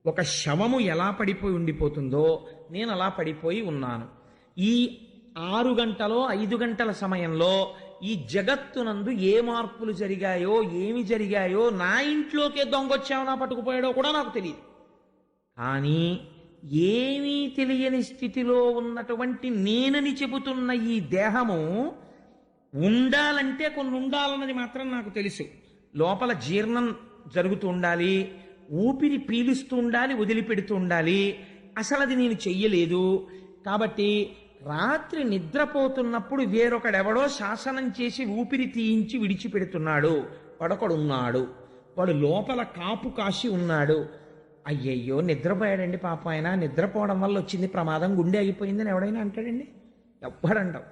ఒక శవము ఎలా పడిపోయి ఉండిపోతుందో నేను అలా పడిపోయి ఉన్నాను. ఈ 6 గంటలో 5 గంటల సమయంలో ఈ జగత్తునందు ఏ మార్పులు జరిగాయో, ఏమి జరిగాయో, నా ఇంట్లోకే దొంగొచ్చామో పట్టుకుపోయాడో కూడా నాకు తెలియదు. కానీ ఏమీ తెలియని స్థితిలో ఉన్నటువంటి నేనని చెబుతున్న ఈ దేహము ఉండాలంటే కొన్ని ఉండాలన్నది మాత్రం నాకు తెలుసు. లోపల జీర్ణం జరుగుతూ ఉండాలి, ఊపిరి పీలుస్తూ ఉండాలి, వదిలిపెడుతూ ఉండాలి. అసలు అది నేను చెయ్యలేదు. కాబట్టి రాత్రి నిద్రపోతున్నప్పుడు వేరొకడెవడో శాసనం చేసి ఊపిరి తీయించి విడిచిపెడుతున్నాడు. వాడొకడున్నాడు, వాడు లోపల కాపు కాసి ఉన్నాడు. అయ్యయ్యో నిద్రపోయాడండి పాప, ఆయన నిద్రపోవడం వల్ల వచ్చింది ప్రమాదం, గుండె ఆగిపోయిందని ఎవడైనా అంటాడండి? ఎవ్వడంటావు.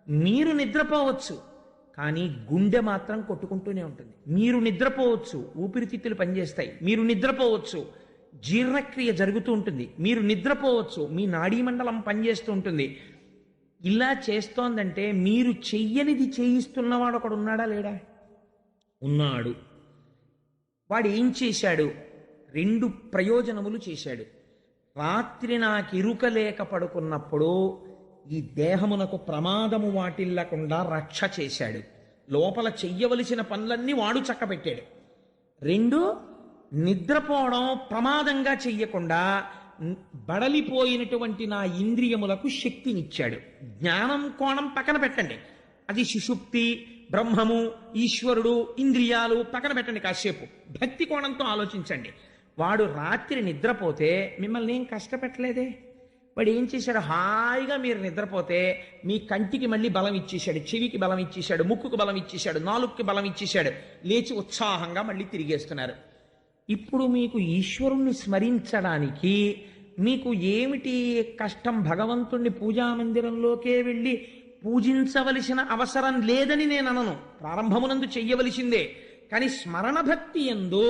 మీరు నిద్రపోవచ్చు, కానీ గుండె మాత్రం కొట్టుకుంటూనే ఉంటుంది. మీరు నిద్రపోవచ్చు, ఊపిరితిత్తులు పనిచేస్తాయి. మీరు నిద్రపోవచ్చు, జీర్ణక్రియ జరుగుతూ ఉంటుంది. మీరు నిద్రపోవచ్చు, మీ నాడీ మండలం పనిచేస్తూ ఉంటుంది. ఇలా చేస్తోందంటే మీరు చెయ్యనిది చేయిస్తున్నవాడు ఒకడు ఉన్నాడా లేడా? ఉన్నాడు. వాడు ఏం చేశాడు? 2 ప్రయోజనములు చేశాడు. రాత్రి నాకు ఇరుక లేక పడుకున్నప్పుడు ఈ దేహమునకు ప్రమాదము వాటిల్లకుండా రక్ష చేశాడు. లోపల చెయ్యవలసిన పనులన్నీ వాడు చక్కబెట్టాడు. 2, నిద్రపోవడం ప్రమాదంగా చెయ్యకుండా బడలిపోయినటువంటి నా ఇంద్రియములకు శక్తినిచ్చాడు. జ్ఞానం కోణం పక్కన పెట్టండి, అది సుషుప్తి, బ్రహ్మము, ఈశ్వరుడు, ఇంద్రియాలు పక్కన పెట్టండి. కాసేపు భక్తి కోణంతో ఆలోచించండి. వాడు రాత్రి నిద్రపోతే మిమ్మల్ని ఏం కష్టపెట్టలేదే. వాడు ఏం చేశాడు? హాయిగా మీరు నిద్రపోతే మీ కంటికి మళ్ళీ బలం ఇచ్చేశాడు, చెవికి బలం ఇచ్చేశాడు, ముక్కుకు బలం ఇచ్చేశాడు, నాలుగుకి బలం ఇచ్చేశాడు. లేచి ఉత్సాహంగా మళ్ళీ తిరిగేస్తున్నారు. ఇప్పుడు మీకు ఈశ్వరుణ్ణి స్మరించడానికి మీకు ఏమిటి కష్టం? భగవంతుణ్ణి పూజామందిరంలోకే వెళ్ళి పూజించవలసిన అవసరం లేదని నేను అనను, ప్రారంభమునందు చెయ్యవలసిందే. కానీ స్మరణ భక్తి యందు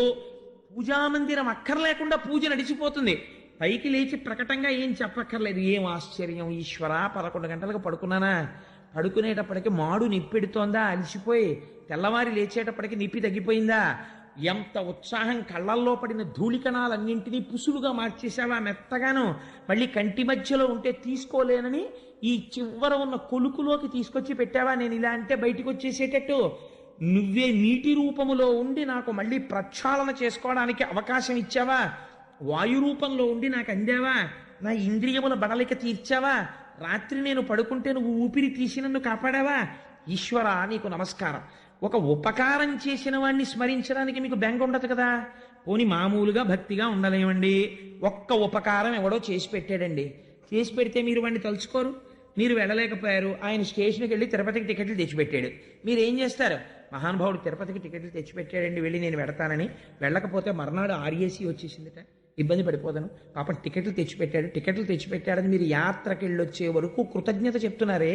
పూజామందిరం అక్కర్లేకుండా పూజ నడిచిపోతుంది. పైకి లేచి ప్రకటంగా ఏం చెప్పక్కర్లేదు. ఏం ఆశ్చర్యం ఈశ్వర, 11 గంటలకు పడుకున్నానా, పడుకునేటప్పటికి మాడు నిప్పెడుతోందా, అలసిపోయి తెల్లవారి లేచేటప్పటికి నిప్పి తగ్గిపోయిందా, ఎంత ఉత్సాహం, కళ్ళల్లో పడిన ధూళికణాలన్నింటినీ పుసులుగా మార్చేసావా మెత్తగాను, మళ్ళీ కంటి మధ్యలో ఉంటే తీసుకోలేనని ఈ చివర ఉన్న కొలుకులోకి తీసుకొచ్చి పెట్టావా, నేను ఇలా అంటే బయటికి వచ్చేసేటట్టు. నువ్వే నీటి రూపములో ఉండి నాకు మళ్ళీ ప్రక్షాళన చేసుకోవడానికి అవకాశం ఇచ్చావా, వాయు రూపంలో ఉండి నాకు అందావా, నా ఇంద్రియముల బడలిక తీర్చావా, రాత్రి నేను పడుకుంటే నువ్వు ఊపిరి తీసి నన్ను కాపాడావా. ఈశ్వర నీకు నమస్కారం. ఒక ఉపకారం చేసిన వాడిని స్మరించడానికి మీకు బెంగ ఉండదు కదా. పోని మామూలుగా భక్తిగా ఉండలేమండి. ఒక్క ఉపకారం ఎవడో చేసి పెట్టాడండి, చేసి పెడితే మీరు వాడిని తలుచుకోరు, మీరు వెళ్ళలేకపోయారు. ఆయన స్టేషన్కి వెళ్ళి తిరుపతికి టికెట్లు తెచ్చిపెట్టాడు, మీరు ఏం చేస్తారు? మహానుభావుడు తిరుపతికి టికెట్లు తెచ్చిపెట్టాడండి, వెళ్ళి నేను వెడతానని. వెళ్ళకపోతే మర్నాడు ఆర్ఏసీ వచ్చేసిందిట, ఇబ్బంది పడిపోతాను, పాపం టికెట్లు తెచ్చిపెట్టాడని మీరు యాత్రకి వెళ్ళొచ్చే వరకు కృతజ్ఞత చెప్తున్నారే.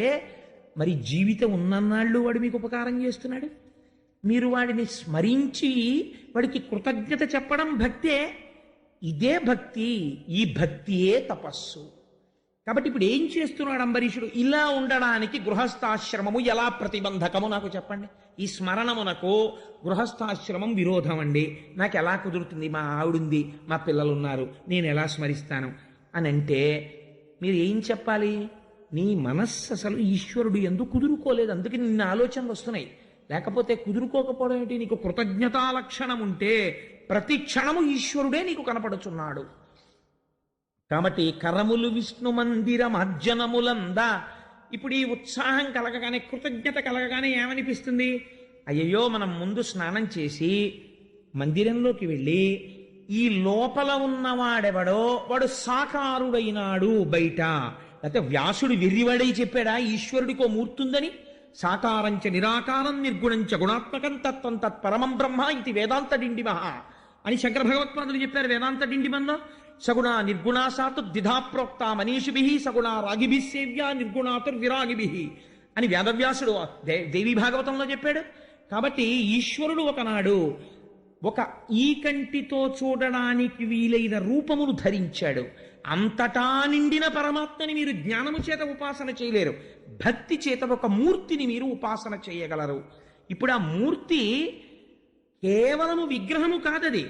మరి జీవితం ఉన్నన్నాళ్ళు వాడు మీకు ఉపకారం చేస్తున్నాడు, మీరు వాడిని స్మరించి వాడికి కృతజ్ఞత చెప్పడం భక్తే. ఇదే భక్తి, ఈ భక్తియే తపస్సు. కాబట్టి ఇప్పుడు ఏం చేస్తున్నాడు అంబరీషుడు? ఇలా ఉండడానికి గృహస్థాశ్రమము ఎలా ప్రతిబంధకము నాకు చెప్పండి. ఈ స్మరణమునకు గృహస్థాశ్రమం విరోధం అండి, నాకు ఎలా కుదురుతుంది? మా ఆవిడుంది, మా పిల్లలు ఉన్నారు, నేను ఎలా స్మరిస్తాను అని అంటే మీరు ఏం చెప్పాలి? నీ మనస్సు అసలు ఈశ్వరుడు ఎందుకు కుదురుకోలేదు, అందుకే నిన్న ఆలోచనలు వస్తున్నాయి. లేకపోతే కుదురుకోకపోవడం ఏంటి? నీకు కృతజ్ఞతా లక్షణం ఉంటే ప్రతి క్షణము ఈశ్వరుడే నీకు కనపడుచున్నాడు. కాబట్టి కరములు విష్ణు మందిరం అర్జనములందా. ఇప్పుడు ఈ ఉత్సాహం కలగగానే, కృతజ్ఞత కలగగానే ఏమనిపిస్తుంది? అయ్యయ్యో మనం ముందు స్నానం చేసి మందిరంలోకి వెళ్ళి ఈ లోపల ఉన్నవాడెవడో వాడు సాకారుడైనాడు బయట. లేకపోతే వ్యాసుడు వెర్రివాడై చెప్పాడా ఈశ్వరుడికో మూర్తుందని? సాకారంచ నిరాకారం నిర్గుణంచ గుణాత్మకం తత్వం తత్పరమం బ్రహ్మ ఇది వేదాంత డిండిమః అని శంకర భగవత్పాదులు చెప్పారు వేదాంత డిండిమంలో. సగుణ నిర్గుణా సాతు ద్విధా ప్రోక్త మనీషిభిః సగుణ రాగిభిः సేవ్యా నిర్గుణాతుర్ విరాగిభిః అని వేదవ్యాసుడు దేవీ భాగవతంలో చెప్పాడు. కాబట్టి ఈశ్వరుడు ఒకనాడు ఒక ఈ కంటితో చూడడానికి వీలైన రూపమును ధరించాడు. అంతటా నిండిన పరమాత్మని మీరు జ్ఞానము చేత ఉపాసన చేయలేరు, భక్తి చేత ఒక మూర్తిని మీరు ఉపాసన చేయగలరు. ఇప్పుడు ఆ మూర్తి కేవలము విగ్రహము కాదది,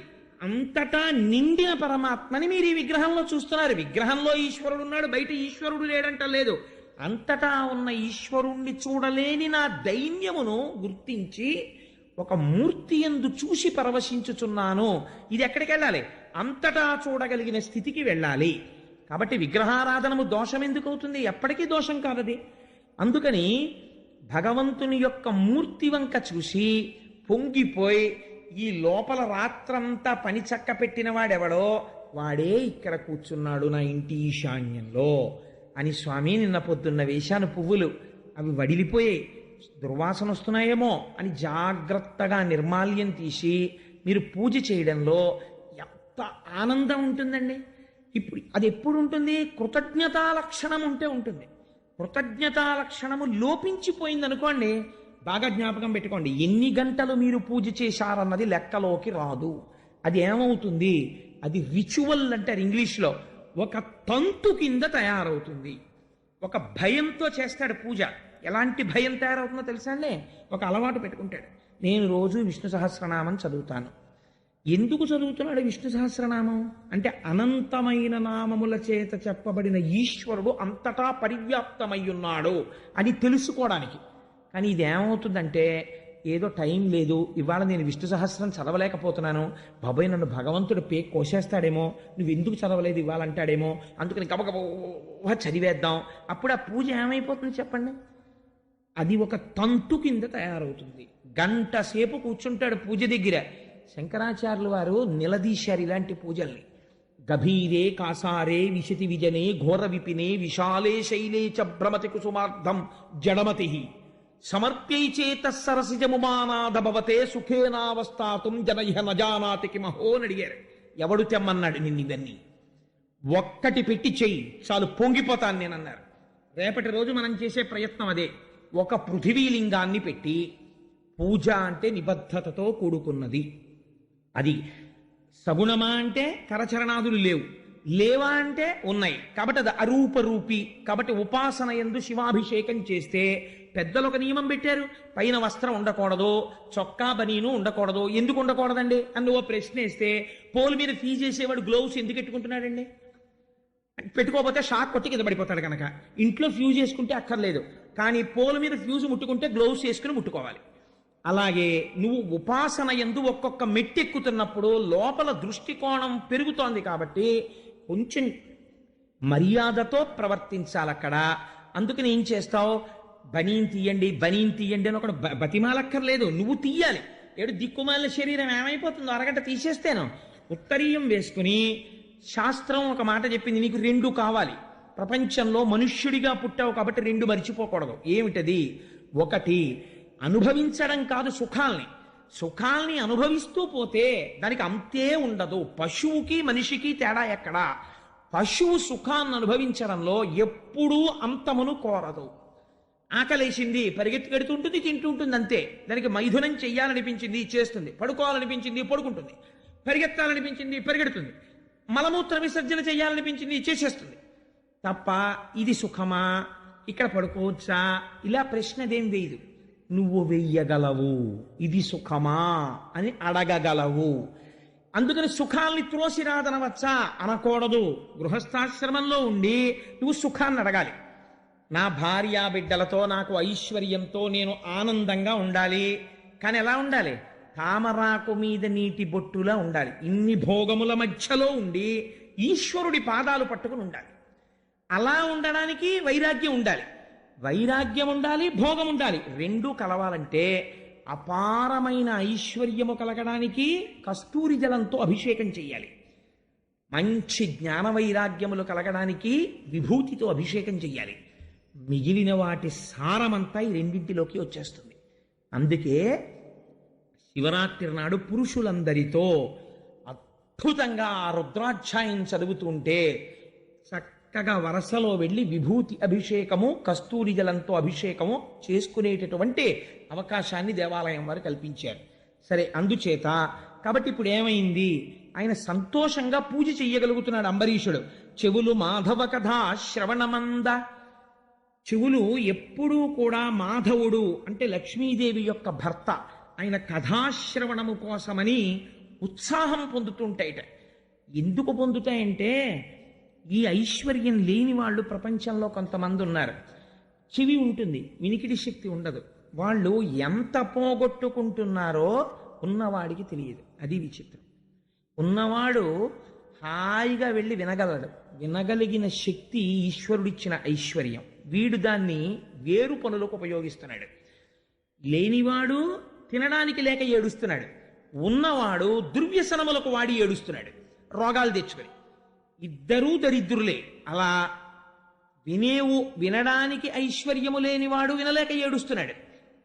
అంతటా నిండిన పరమాత్మని మీరు ఈ విగ్రహంలో చూస్తున్నారు. విగ్రహంలో ఈశ్వరుడు ఉన్నాడు, బయట ఈశ్వరుడు లేడంట లేదు. అంతటా ఉన్న ఈశ్వరుణ్ణి చూడలేని నా దైన్యమును గుర్తించి ఒక మూర్తి యందు చూసి పరవశించుచున్నాను. ఇది ఎక్కడికి వెళ్ళాలి? అంతటా చూడగలిగిన స్థితికి వెళ్ళాలి. కాబట్టి విగ్రహారాధనము దోషం ఎందుకు అవుతుంది? ఎప్పటికీ దోషం కాదది. అందుకని భగవంతుని యొక్క మూర్తి వంక చూసి పొంగిపోయి ఈ లోపల రాత్రంతా పని చక్క పెట్టిన వాడెవడో వాడే ఇక్కడ కూర్చున్నాడు నా ఇంటి ఈశాన్యంలో అని స్వామి నిన్న పొద్దున్న వేశాను పువ్వులు, అవి వడిలిపోయాయి, దుర్వాసన వస్తున్నాయేమో అని జాగ్రత్తగా నిర్మాల్యం తీసి మీరు పూజ చేయడంలో ఎంత ఆనందం ఉంటుందండి. ఇప్పుడు అది ఎప్పుడు ఉంటుంది? కృతజ్ఞతా లక్షణం ఉంటే ఉంటుంది. కృతజ్ఞతా లక్షణము లోపించిపోయింది అనుకోండి, బాగా జ్ఞాపకం పెట్టుకోండి, ఎన్ని గంటలు మీరు పూజ చేశారన్నది లెక్కలోకి రాదు. అది ఏమవుతుంది? అది రిచువల్ అంటారు ఇంగ్లీష్లో, ఒక తంతు కింద తయారవుతుంది. ఒక భయంతో చేస్తాడు పూజ. ఎలాంటి భయం తయారవుతుందో తెలుసా అండి? ఒక అలవాటు పెట్టుకుంటాడు, నేను రోజు విష్ణు సహస్రనామం చదువుతాను. ఎందుకు చదువుతున్నాడు విష్ణు సహస్రనామం అంటే అనంతమైన నామముల చేత చెప్పబడిన ఈశ్వరుడు అంతటా పరివ్యాప్తమై ఉన్నాడు అని తెలుసుకోవడానికి. కానీ ఇది ఏమవుతుందంటే, ఏదో టైం లేదు, ఇవాళ నేను విష్ణు సహస్రం చదవలేకపోతున్నాను, బాబాయ్ నన్ను భగవంతుడు కోసేస్తాడేమో, నువ్వు ఎందుకు చదవలేదు ఇవాళ అంటాడేమో, అందుకని గబగబా చదివేద్దాం. అప్పుడు ఆ పూజ ఏమైపోతుంది చెప్పండి? అది ఒక తంతు కింద తయారవుతుంది. గంట సేపు కూర్చుంటాడు పూజ దగ్గర. శంకరాచార్యులు వారు నిలదీశారు ఇలాంటి పూజల్ని. గభీరే కాసారే విశతి విజనే ఘోర విపినే విశాలే శైలే చ భ్రమతి కుసుమార్థం జడమతి సమర్ప్యై చేత సరసిజముమానాద భవతే సుఖేనావస్థాతుం జనయ్య నజానాతి కిమహో అని అడిగారు. ఎవడు తెమ్మన్నాడు నిన్ను ఇవన్నీ? ఒక్కటి పెట్టి చెయ్యి చాలు, పొంగిపోతాను నేనన్నారు. రేపటి రోజు మనం చేసే ప్రయత్నం అదే. ఒక పృథివీలింగాన్ని పెట్టి, పూజ అంటే నిబద్ధతతో కూడుకున్నది. అది సగుణమా అంటే కరచరణాదులు లేవు, లేవా అంటే ఉన్నాయి, కాబట్టి అది అరూపరూపి. కాబట్టి ఉపాసన యందు శివాభిషేకం చేస్తే పెద్దలు ఒక నియమం పెట్టారు, పైన వస్త్రం ఉండకూడదు, చొక్కా బనీను ఉండకూడదు. ఎందుకు ఉండకూడదండి అని ఓ ప్రశ్న వేస్తే, పోల్ మీద ఫీజు చేసేవాడు గ్లోవ్స్ ఎందుకు పెట్టుకుంటున్నాడండి? పెట్టుకోకపోతే షాక్ కొట్టి కింద పడిపోతాడు కనుక. ఇంట్లో ఫ్యూజ్ వేసుకుంటే అక్కర్లేదు, కానీ పోల్ మీద ఫ్యూజ్ ముట్టుకుంటే గ్లోవ్స్ వేసుకుని ముట్టుకోవాలి. అలాగే నువ్వు ఉపాసన యందు ఒక్కొక్క మెట్టెక్కుతున్నప్పుడు లోపల దృష్టికోణం పెరుగుతోంది కాబట్టి కొంచెం మర్యాదతో ప్రవర్తించాలి అక్కడ. అందుకని ఏం చేస్తావు? బనీన్ తీయండి అని ఒకడు బతిమాలక్కర్లేదు, నువ్వు తీయాలి. ఏడు దిక్కుమాలిన శరీరం ఏమైపోతుందో అరగంట తీసేస్తేను. ఉత్తరీయం వేసుకుని శాస్త్రం ఒక మాట చెప్పింది, నీకు రెండు కావాలి. ప్రపంచంలో మనుష్యుడిగా పుట్టావు కాబట్టి రెండు మరిచిపోకూడదు. ఏమిటది? ఒకటి అనుభవించడం కాదు, సుఖాల్ని అనుభవిస్తూ పోతే దానికి అంతే ఉండదు. పశువుకి మనిషికి తేడా ఎక్కడా? పశువు సుఖాన్ని అనుభవించడంలో ఎప్పుడూ అంతమును కోరదు. ఆకలేసింది పరిగెత్తుకెడుతుంటుంది, తింటూ ఉంటుంది, అంతే. దానికి మైథునం చెయ్యాలనిపించింది చేస్తుంది, పడుకోవాలనిపించింది పడుకుంటుంది, పరిగెత్తాలనిపించింది పరిగెడుతుంది, మలమూత్ర విసర్జన చేయాలనిపించింది చేసేస్తుంది తప్ప ఇది సుఖమా, ఇక్కడ పడుకోవచ్చా, ఇలా ప్రశ్నదేం వేయదు. నువ్వు వెయ్యగలవు, ఇది సుఖమా అని అడగగలవు. అందుకని సుఖాల్ని త్రోసిరాదనవచ్చా అనకూడదు. గృహస్థాశ్రమంలో ఉండి నువ్వు సుఖాన్ని అడగాలి. నా భార్యా బిడ్డలతో నాకు ఐశ్వర్యంతో నేను ఆనందంగా ఉండాలి. కానీ ఎలా ఉండాలి? తామరాకు మీద నీటి బొట్టులా ఉండాలి. ఇన్ని భోగముల మధ్యలో ఉండి ఈశ్వరుడి పాదాలు పట్టుకుని ఉండాలి. అలా ఉండడానికి వైరాగ్యం ఉండాలి. వైరాగ్యం ఉండాలి, భోగం ఉండాలి. రెండూ కలవాలంటే అపారమైన ఐశ్వర్యము కలగడానికి కస్తూరి జలంతో అభిషేకం చెయ్యాలి. మంచి జ్ఞాన వైరాగ్యములు కలగడానికి విభూతితో అభిషేకం చెయ్యాలి. మిగిలిన వాటి సారమంతా ఈ రెండింటిలోకి వచ్చేస్తుంది. అందుకే శివరాత్రి నాడు పురుషులందరితో అద్భుతంగా ఆ రుద్రాధ్యాయం చదువుతుంటే చక్కగా వరసలో వెళ్ళి విభూతి అభిషేకము కస్తూరి జలంతో అభిషేకము చేసుకునేటటువంటి అవకాశాన్ని దేవాలయం వారు కల్పించారు. సరే, అందుచేత కాబట్టి ఇప్పుడు ఏమైంది, ఆయన సంతోషంగా పూజ చెయ్యగలుగుతున్నాడు అంబరీషుడు. చెవులు మాధవ కథ శ్రవణమంద, చెవులు ఎప్పుడూ కూడా మాధవుడు అంటే లక్ష్మీదేవి యొక్క భర్త ఆయన కథాశ్రవణము కోసమని ఉత్సాహం పొందుతుంటాయిట. ఎందుకు పొందుతాయంటే ఈ ఐశ్వర్యం లేని వాళ్ళు ప్రపంచంలో కొంతమంది ఉన్నారు. చెవి ఉంటుంది, వినికిడి శక్తి ఉండదు. వాళ్ళు ఎంత పోగొట్టుకుంటున్నారో ఉన్నవాడికి తెలియదు. అది విచిత్రం. ఉన్నవాడు హాయిగా వెళ్ళి వినగలడు. వినగలిగిన శక్తి ఈశ్వరుడిచ్చిన ఐశ్వర్యం. వీడు దాన్ని వేరు పనులకు ఉపయోగిస్తున్నాడు. లేనివాడు తినడానికి లేక ఏడుస్తున్నాడు. ఉన్నవాడు దుర్వ్యసనములకు వాడి ఏడుస్తున్నాడు, రోగాలు తెచ్చుకొని. ఇద్దరూ దరిద్రులే. అలా వినడానికి ఐశ్వర్యము లేనివాడు వినలేక ఏడుస్తున్నాడు.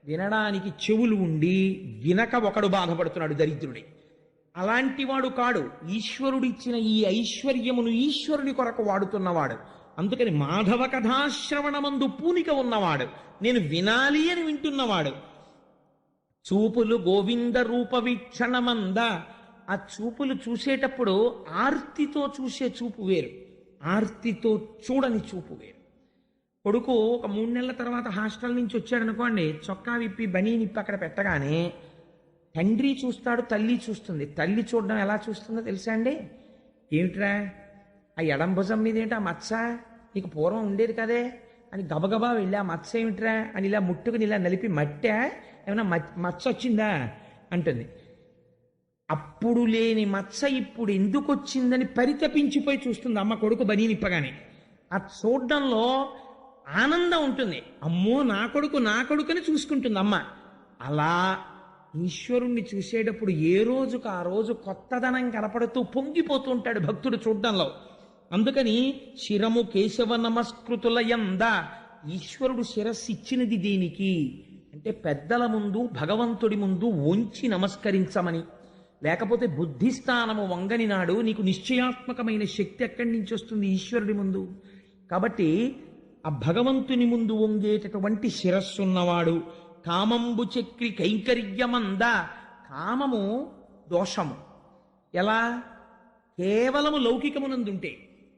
వినడానికి చెవులు ఉండి వినక ఒకడు బాధపడుతున్నాడు, దరిద్రుడి. అలాంటి వాడు కాడు. ఈశ్వరుడిచ్చిన ఈ ఐశ్వర్యమును ఈశ్వరుని కొరకు వాడుతున్నవాడు. అందుకని మాధవ కథాశ్రవణమందు పూనిక ఉన్నవాడు, నేను వినాలి అని వింటున్నవాడు. చూపులు గోవింద రూప వీక్షణమంద, ఆ చూపులు చూసేటప్పుడు ఆర్తితో చూసే చూపు వేరు, ఆర్తితో చూడని చూపు వేరు. కొడుకు ఒక 3 నెలల తర్వాత హాస్టల్ నుంచి వచ్చాడు అనుకోండి, చొక్కా విప్పి బనీ నిప్పి అక్కడ పెట్టగానే తండ్రి చూస్తాడు, తల్లి చూస్తుంది. తల్లి చూడడం ఎలా చూస్తుందో తెలుసా అండి? ఏమిట్రా ఆ ఎడం భుజం మీద ఏంటి ఆ మచ్చ, నీకు పూర్వం ఉండేది కదే అని గబగబా వెళ్ళి ఆ మచ్చ ఏమిట్రా అని ఇలా ముట్టుకుని ఇలా నలిపి మట్టా ఏమైనా మచ్చ వచ్చిందా అంటుంది. అప్పుడు లేని మచ్చ ఇప్పుడు ఎందుకు వచ్చిందని పరితపించిపోయి చూస్తుంది అమ్మ కొడుకు బనీ నిప్పగానే. ఆ చూడడంలో ఆనందం ఉంటుంది. అమ్మో నా కొడుకుని చూసుకుంటుంది అమ్మ. అలా ఈశ్వరుణ్ణి చూసేటప్పుడు ఏ రోజుకు ఆ రోజు కొత్తదనం కనపడుతూ పొంగిపోతూ ఉంటాడు భక్తుడు చూడడంలో. అందుకని శిరము కేశవ నమస్కృతుల యంద, ఈశ్వరుడు శిరస్సు ఇచ్చినది దేనికి అంటే పెద్దల ముందు భగవంతుడి ముందు వంచి నమస్కరించమని. లేకపోతే బుద్ధిస్థానము వంగని నాడు నీకు నిశ్చయాత్మకమైన శక్తి ఎక్కడి నుంచి వస్తుంది ఈశ్వరుడి ముందు? కాబట్టి ఆ భగవంతుని ముందు వంగేటటువంటి శిరస్సున్నవాడు. కామంబు చక్రి కైంకర్యమంద, కామము దోషము. ఎలా? కేవలము లౌకికమునందుంటే.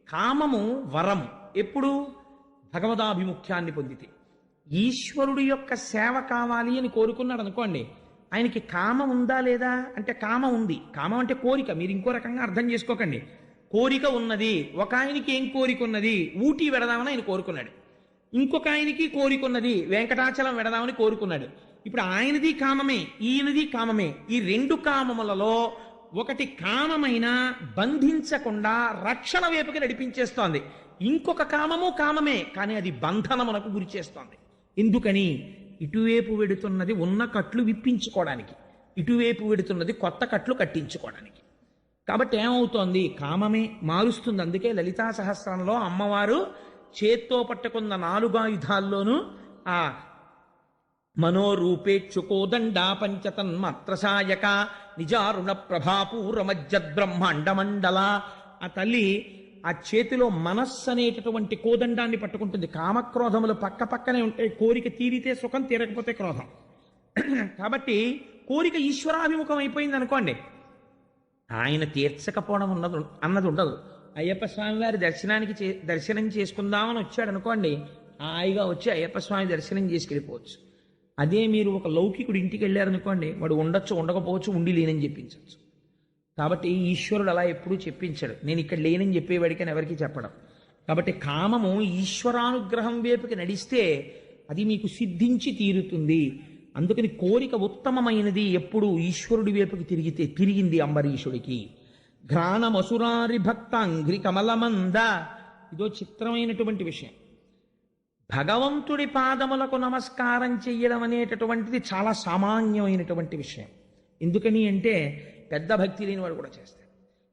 కామము వరము ఎప్పుడు? భగవదాభిముఖ్యాన్ని పొందితే. ఈశ్వరుడి యొక్క సేవ కావాలి అని కోరుకున్నాడు అనుకోండి, ఆయనకి కామం ఉందా లేదా అంటే కామం ఉంది. కామం అంటే కోరిక. మీరు ఇంకో రకంగా అర్థం చేసుకోకండి. కోరిక ఉన్నది. ఒక ఆయనకి ఏం కోరిక ఉన్నది? ఊటీ వెడదామని ఆయన కోరుకున్నాడు. ఇంకొక ఆయనకి కోరిక ఉన్నది, వెంకటాచలం వెడదామని కోరుకున్నాడు. ఇప్పుడు ఆయనది కామమే, ఈయనది కామమే. ఈ రెండు కామములలో ఒకటి కామమైన బంధించకుండా రక్షణ వైపుకి నడిపించేస్తోంది. ఇంకొక కామము కామమే, కానీ అది బంధనమునకు గురి చేస్తోంది. ఎందుకని? ఇటువైపు వెడుతున్నది ఉన్న కట్లు విప్పించుకోవడానికి, ఇటువైపు వెడుతున్నది కొత్త కట్లు కట్టించుకోవడానికి. కాబట్టి ఏమవుతోంది? కామమే మారుస్తుంది. అందుకే లలితా సహస్రంలో అమ్మవారు చేత్తో పట్టుకున్న 4 ఆయుధాల్లోనూ ఆ మనోరూపేక్షుకోదండా పంచతన్మాత్రసాయక నిజారుణ ప్రభాపూరమజ్జద్బ్రహ్మాండమండల. ఆ తల్లి ఆ చేతిలో మనస్సు అనేటటువంటి కోదండాన్ని పట్టుకుంటుంది. కామక్రోధములు పక్క పక్కనే ఉంటాయి. కోరిక తీరితే సుఖం, తీరకపోతే క్రోధం. కాబట్టి కోరిక ఈశ్వరాభిముఖం అయిపోయింది అనుకోండి, ఆయన తీర్చకపోవడం అన్నది ఉండదు. అయ్యప్ప స్వామి వారి దర్శనం చేసుకుందామని వచ్చాడు అనుకోండి, హాయిగా వచ్చి అయ్యప్ప స్వామి దర్శనం చేసుకెళ్ళిపోవచ్చు. అదే మీరు ఒక లౌకికుడు ఇంటికి వెళ్ళారనుకోండి, వాడు ఉండొచ్చు, ఉండకపోవచ్చు, ఉండి లేనని చెప్పించవచ్చు. కాబట్టి ఈశ్వరుడు అలా ఎప్పుడూ చెప్పించాడు. నేను ఇక్కడ లేనని చెప్పేవాడికని ఎవరికి చెప్పడం. కాబట్టి కామము ఈశ్వరానుగ్రహం వైపుకి నడిస్తే అది మీకు సిద్ధించి తీరుతుంది. అందుకని కోరిక ఉత్తమమైనది ఎప్పుడు ఈశ్వరుడి వైపుకి తిరిగింది అంబరీషుడికి. ఘ్రాణమసురారి భక్తాంఘ్రి కమలమంద. ఇదో చిత్రమైనటువంటి విషయం. భగవంతుడి పాదములకు నమస్కారం చెయ్యడం అనేటటువంటిది చాలా సామాన్యమైనటువంటి విషయం. ఎందుకని అంటే పెద్ద భక్తి లేని వాడు కూడా చేస్తాడు.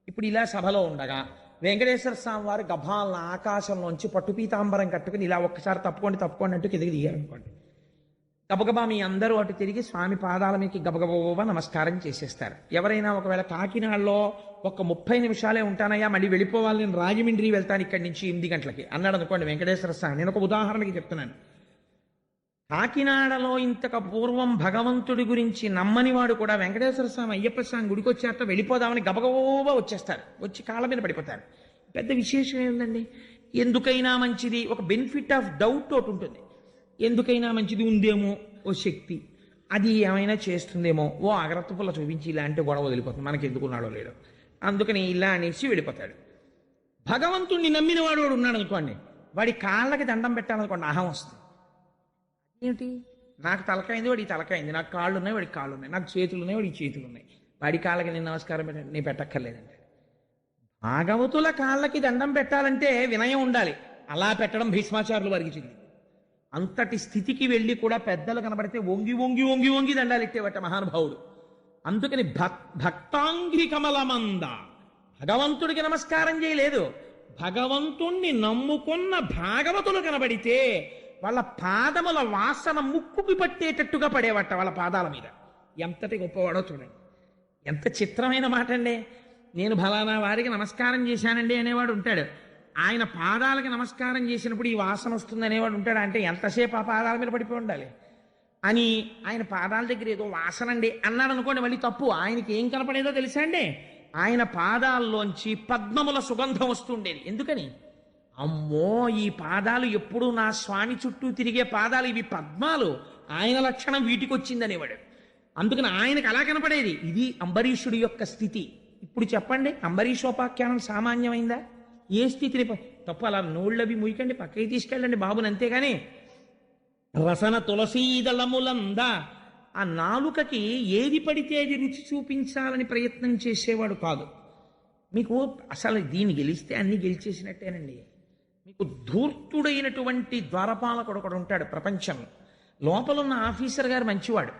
ఇప్పుడు ఇలా సభలో ఉండగా వెంకటేశ్వర స్వామి వారు గభాలను ఆకాశంలోంచి పట్టు పీతాంబరం కట్టుకుని ఇలా ఒక్కసారి తప్పుకోండి అంటూ కిందకి దిగారనుకోండి, గబగబా మీ అందరూ అటు తిరిగి స్వామి పాదాల మీదకి గబగబా నమస్కారం చేసేస్తారు. ఎవరైనా ఒకవేళ కాకినాడలో ఒక 30 నిమిషాలే ఉంటానయ్యా మళ్ళీ వెళ్ళిపోవాలి, నేను రాజమండ్రి వెళ్తాను ఇక్కడి నుంచి 8 గంటలకి అన్నాడు అనుకోండి వెంకటేశ్వర స్వామి, నేను ఒక ఉదాహరణకి చెప్తున్నాను. కాకినాడలో ఇంతకు పూర్వం భగవంతుడి గురించి నమ్మని వాడు కూడా వెంకటేశ్వర స్వామి అయ్యప్ప స్వామి గుడికి వచ్చాక వెళ్ళిపోదామని గబగబా వచ్చేస్తారు, వచ్చి కాళ్ళ మీద పడిపోతారు. పెద్ద విశేషం ఏముందండి? ఎందుకైనా మంచిది, ఒక బెనిఫిట్ ఆఫ్ డౌట్ ఒకటి ఉంటుంది. ఎందుకైనా మంచిది ఉందేమో ఓ శక్తి, అది ఏమైనా చేస్తుందేమో, ఓ అగ్రత్త పుల్ల చూపించి ఇలాంటి గొడవ వదిలిపోతుంది, మనకి ఎందుకున్నాడో లేడో, అందుకని ఇలా అనేసి వెళ్ళిపోతాడు. భగవంతుణ్ణి నమ్మిన వాడు ఉన్నాడు అనుకోండి, వాడి కాళ్ళకి దండం పెట్టాలనుకోండి అహం వస్తుంది. ఏమిటి, నాకు తలకాయింది వాడికి తలకాయింది, నాకు కాళ్ళు ఉన్నాయి వాడికి కాళ్ళు ఉన్నాయి, నాకు చేతులు ఉన్నాయి వాడికి చేతులు ఉన్నాయి, వాడి కాళ్ళకి నేను నమస్కారం పెట్టండి, నేను పెట్టక్కర్లేదంటే. భాగవతుల కాళ్ళకి దండం పెట్టాలంటే వినయం ఉండాలి, అలా పెట్టడం భీష్మాచారులు వారికి చెంది. అంతటి స్థితికి వెళ్ళి కూడా పెద్దలు కనబడితే వంగి వంగి వంగి వంగి దండాలు ఇట్టేవట మహానుభావుడు. అందుకని భక్తాంఘ్రి కమలమంద, భగవంతుడికి నమస్కారం చేయలేదు, భగవంతుణ్ణి నమ్ముకున్న భాగవతులు కనబడితే వాళ్ళ పాదముల వాసన ముక్కుకి పట్టేటట్టుగా పడేవట వాళ్ళ పాదాల మీద. ఎంతటి గొప్పవాడో చూడండి, ఎంత చిత్రమైన మాట అండి. నేను ఫలానా వారికి నమస్కారం చేశానండి అనేవాడు ఉంటాడు, ఆయన పాదాలకి నమస్కారం చేసినప్పుడు ఈ వాసన వస్తుంది అనేవాడు ఉంటాడు. అంటే ఎంతసేపు ఆ పాదాల మీద పడిపోయి ఉండాలి అని ఆయన పాదాల దగ్గర ఏదో వాసన అండి అన్నాడు అనుకోండి, మళ్ళీ తప్పు. ఆయనకి ఏం కనపడేదో తెలుసా అండి? ఆయన పాదాల్లోంచి పద్మముల సుగంధం వస్తుండేది. ఎందుకని? అమ్మో, ఈ పాదాలు ఎప్పుడు నా స్వామి చుట్టూ తిరిగే పాదాలు, ఇవి పద్మాలు, ఆయన లక్షణం వీటికి వచ్చిందనేవాడు. అందుకని ఆయనకు అలా కనపడేది. ఇది అంబరీషుడి యొక్క స్థితి. ఇప్పుడు చెప్పండి, అంబరీషోపాఖ్యానం సామాన్యమైందా? ఏ స్థితిని తప్పు, అలా నోళ్ళవి ముయ్యకండి, పక్కకి తీసుకెళ్ళండి బాబుని, అంతేగాని రసన తులసీదళములందా ఆ నాలుకకి ఏది పడితే అది రుచి చూపించాలని ప్రయత్నం చేసేవాడు కాదు. మీకు అసలు దీన్ని గెలిస్తే అన్ని గెలిచేసినట్టేనండి. మీకు ధూర్తుడైనటువంటి ద్వారపాలకుడు ఒకడు ఉంటాడు ప్రపంచంలో. లోపలున్న ఆఫీసర్ గారు మంచివాడు,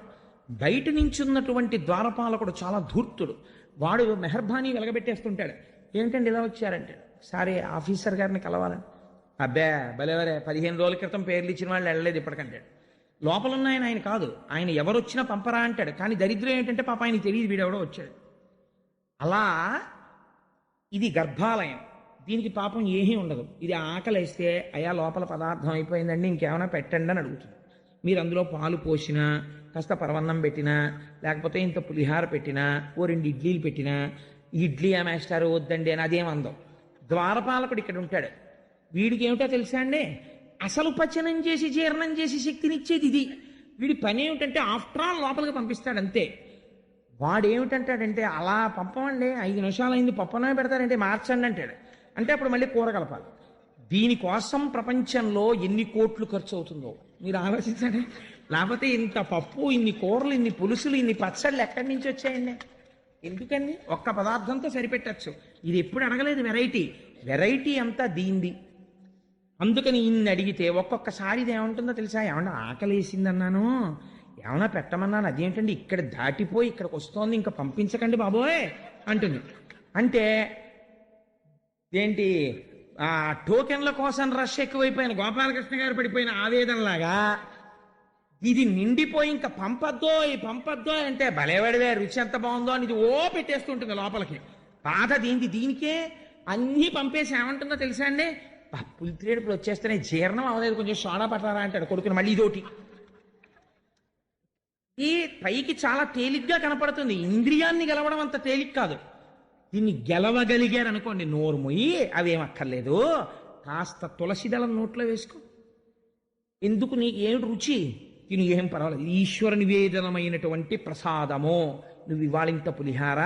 బయట నుంచి ఉన్నటువంటి ద్వారపాలకుడు చాలా ధూర్తుడు. వాడు మెహర్బానీ వెలగబెట్టేస్తుంటాడు. ఏంటండి ఇలా వచ్చారంటే, సరే ఆఫీసర్ గారిని కలవాలని. అబ్బే భలేవరే, 15 రోజుల క్రితం పేర్లు ఇచ్చిన వాళ్ళు వెళ్ళలేదు ఇప్పటికంటాడు. లోపలున్న ఆయన కాదు, ఆయన ఎవరు వచ్చినా పంపరా అంటాడు. కానీ దరిద్రం ఏంటంటే పాప ఆయన తెలియదు వీడెవడో వచ్చాడు. అలా ఇది గర్భాలయం, దీనికి పాపం ఏమీ ఉండదు. ఇది ఆకలిస్తే అయా లోపల పదార్థం అయిపోయిందండి ఇంకేమైనా పెట్టండి అని అడుగుతుంది. మీరు అందులో పాలు పోసినా, కాస్త పరవన్నం పెట్టినా, లేకపోతే ఇంత పులిహార పెట్టినా, ఓ 2 ఇడ్లీలు పెట్టినా, ఇడ్లీ మేస్టారు వద్దండి అని అదేం అందం. ద్వారపాలకుడు ఇక్కడ ఉంటాడు, వీడికి ఏమిటో తెలుసా అండి, అసలు పచనం చేసి జీర్ణం చేసి శక్తినిచ్చేది ఇది. వీడి పని ఏమిటంటే ఆఫ్టర్ ఆల్ లోపలికి పంపిస్తాడు అంతే. వాడు ఏమిటంటాడంటే, అలా పంపమండి 5 నిమిషాలు అయింది పప్పనే పెడతారంటే మార్చండి అంటాడు. అంటే అప్పుడు మళ్ళీ కూర కలపాలి. దీనికోసం ప్రపంచంలో ఎన్ని కోట్లు ఖర్చు అవుతుందో మీరు ఆలోచించండి. లేకపోతే ఇంత పప్పు, ఇన్ని కూరలు, ఇన్ని పులుసులు, ఇన్ని పచ్చళ్ళు ఎక్కడి నుంచి వచ్చాయండి? ఎందుకండి? ఒక్క పదార్థంతో సరిపెట్టచ్చు. ఇది ఎప్పుడు అడగలేదు వెరైటీ, వెరైటీ అంతా దీంది. అందుకని ఇన్ని అడిగితే ఒక్కొక్కసారి ఇది ఏమంటుందో తెలుసా? ఏమన్నా ఆకలేసింది అన్నాను, ఏమన్నా పెట్టమన్నాను, అదేంటండి ఇక్కడ దాటిపోయి ఇక్కడికి వస్తోంది, ఇంకా పంపించకండి బాబోయ్ అంటుంది. అంటే ఏంటి, ఆ టోకెన్ల కోసం రష్ ఎక్కువైపోయిన గోపాలకృష్ణ గారు పడిపోయిన ఆవేదనలాగా ఇది నిండిపోయి ఇంకా పంపద్దో అంటే భలేవాడివే, రుచి ఎంత బాగుందో అని ఇది ఓ పెట్టేస్తుంటుంది లోపలికి. బాధ దీనికే అన్నీ పంపేసి ఏమంటుందో తెలుసా అండి, పులిత్రేడుపులు వచ్చేస్తేనే జీర్ణం అవలేదు, కొంచెం సోడా పట్టారా అంటాడు కొడుకుని. మళ్ళీ ఇదోటి. ఈ పైకి చాలా తేలిగ్గా కనపడుతుంది, ఇంద్రియాన్ని గెలవడం అంత తేలిక కాదు. దీన్ని గెలవగలిగారు అనుకోండి, నోరు మొయ్యి అవేమక్కర్లేదు, కాస్త తులసి దళం నోట్లో వేసుకో, ఎందుకు నీకు ఏమిటి రుచి, తిను ఏం పర్వాలేదు, ఈశ్వర నివేదనమైనటువంటి ప్రసాదము, నువ్వు ఇవాళ ఇంత పులిహార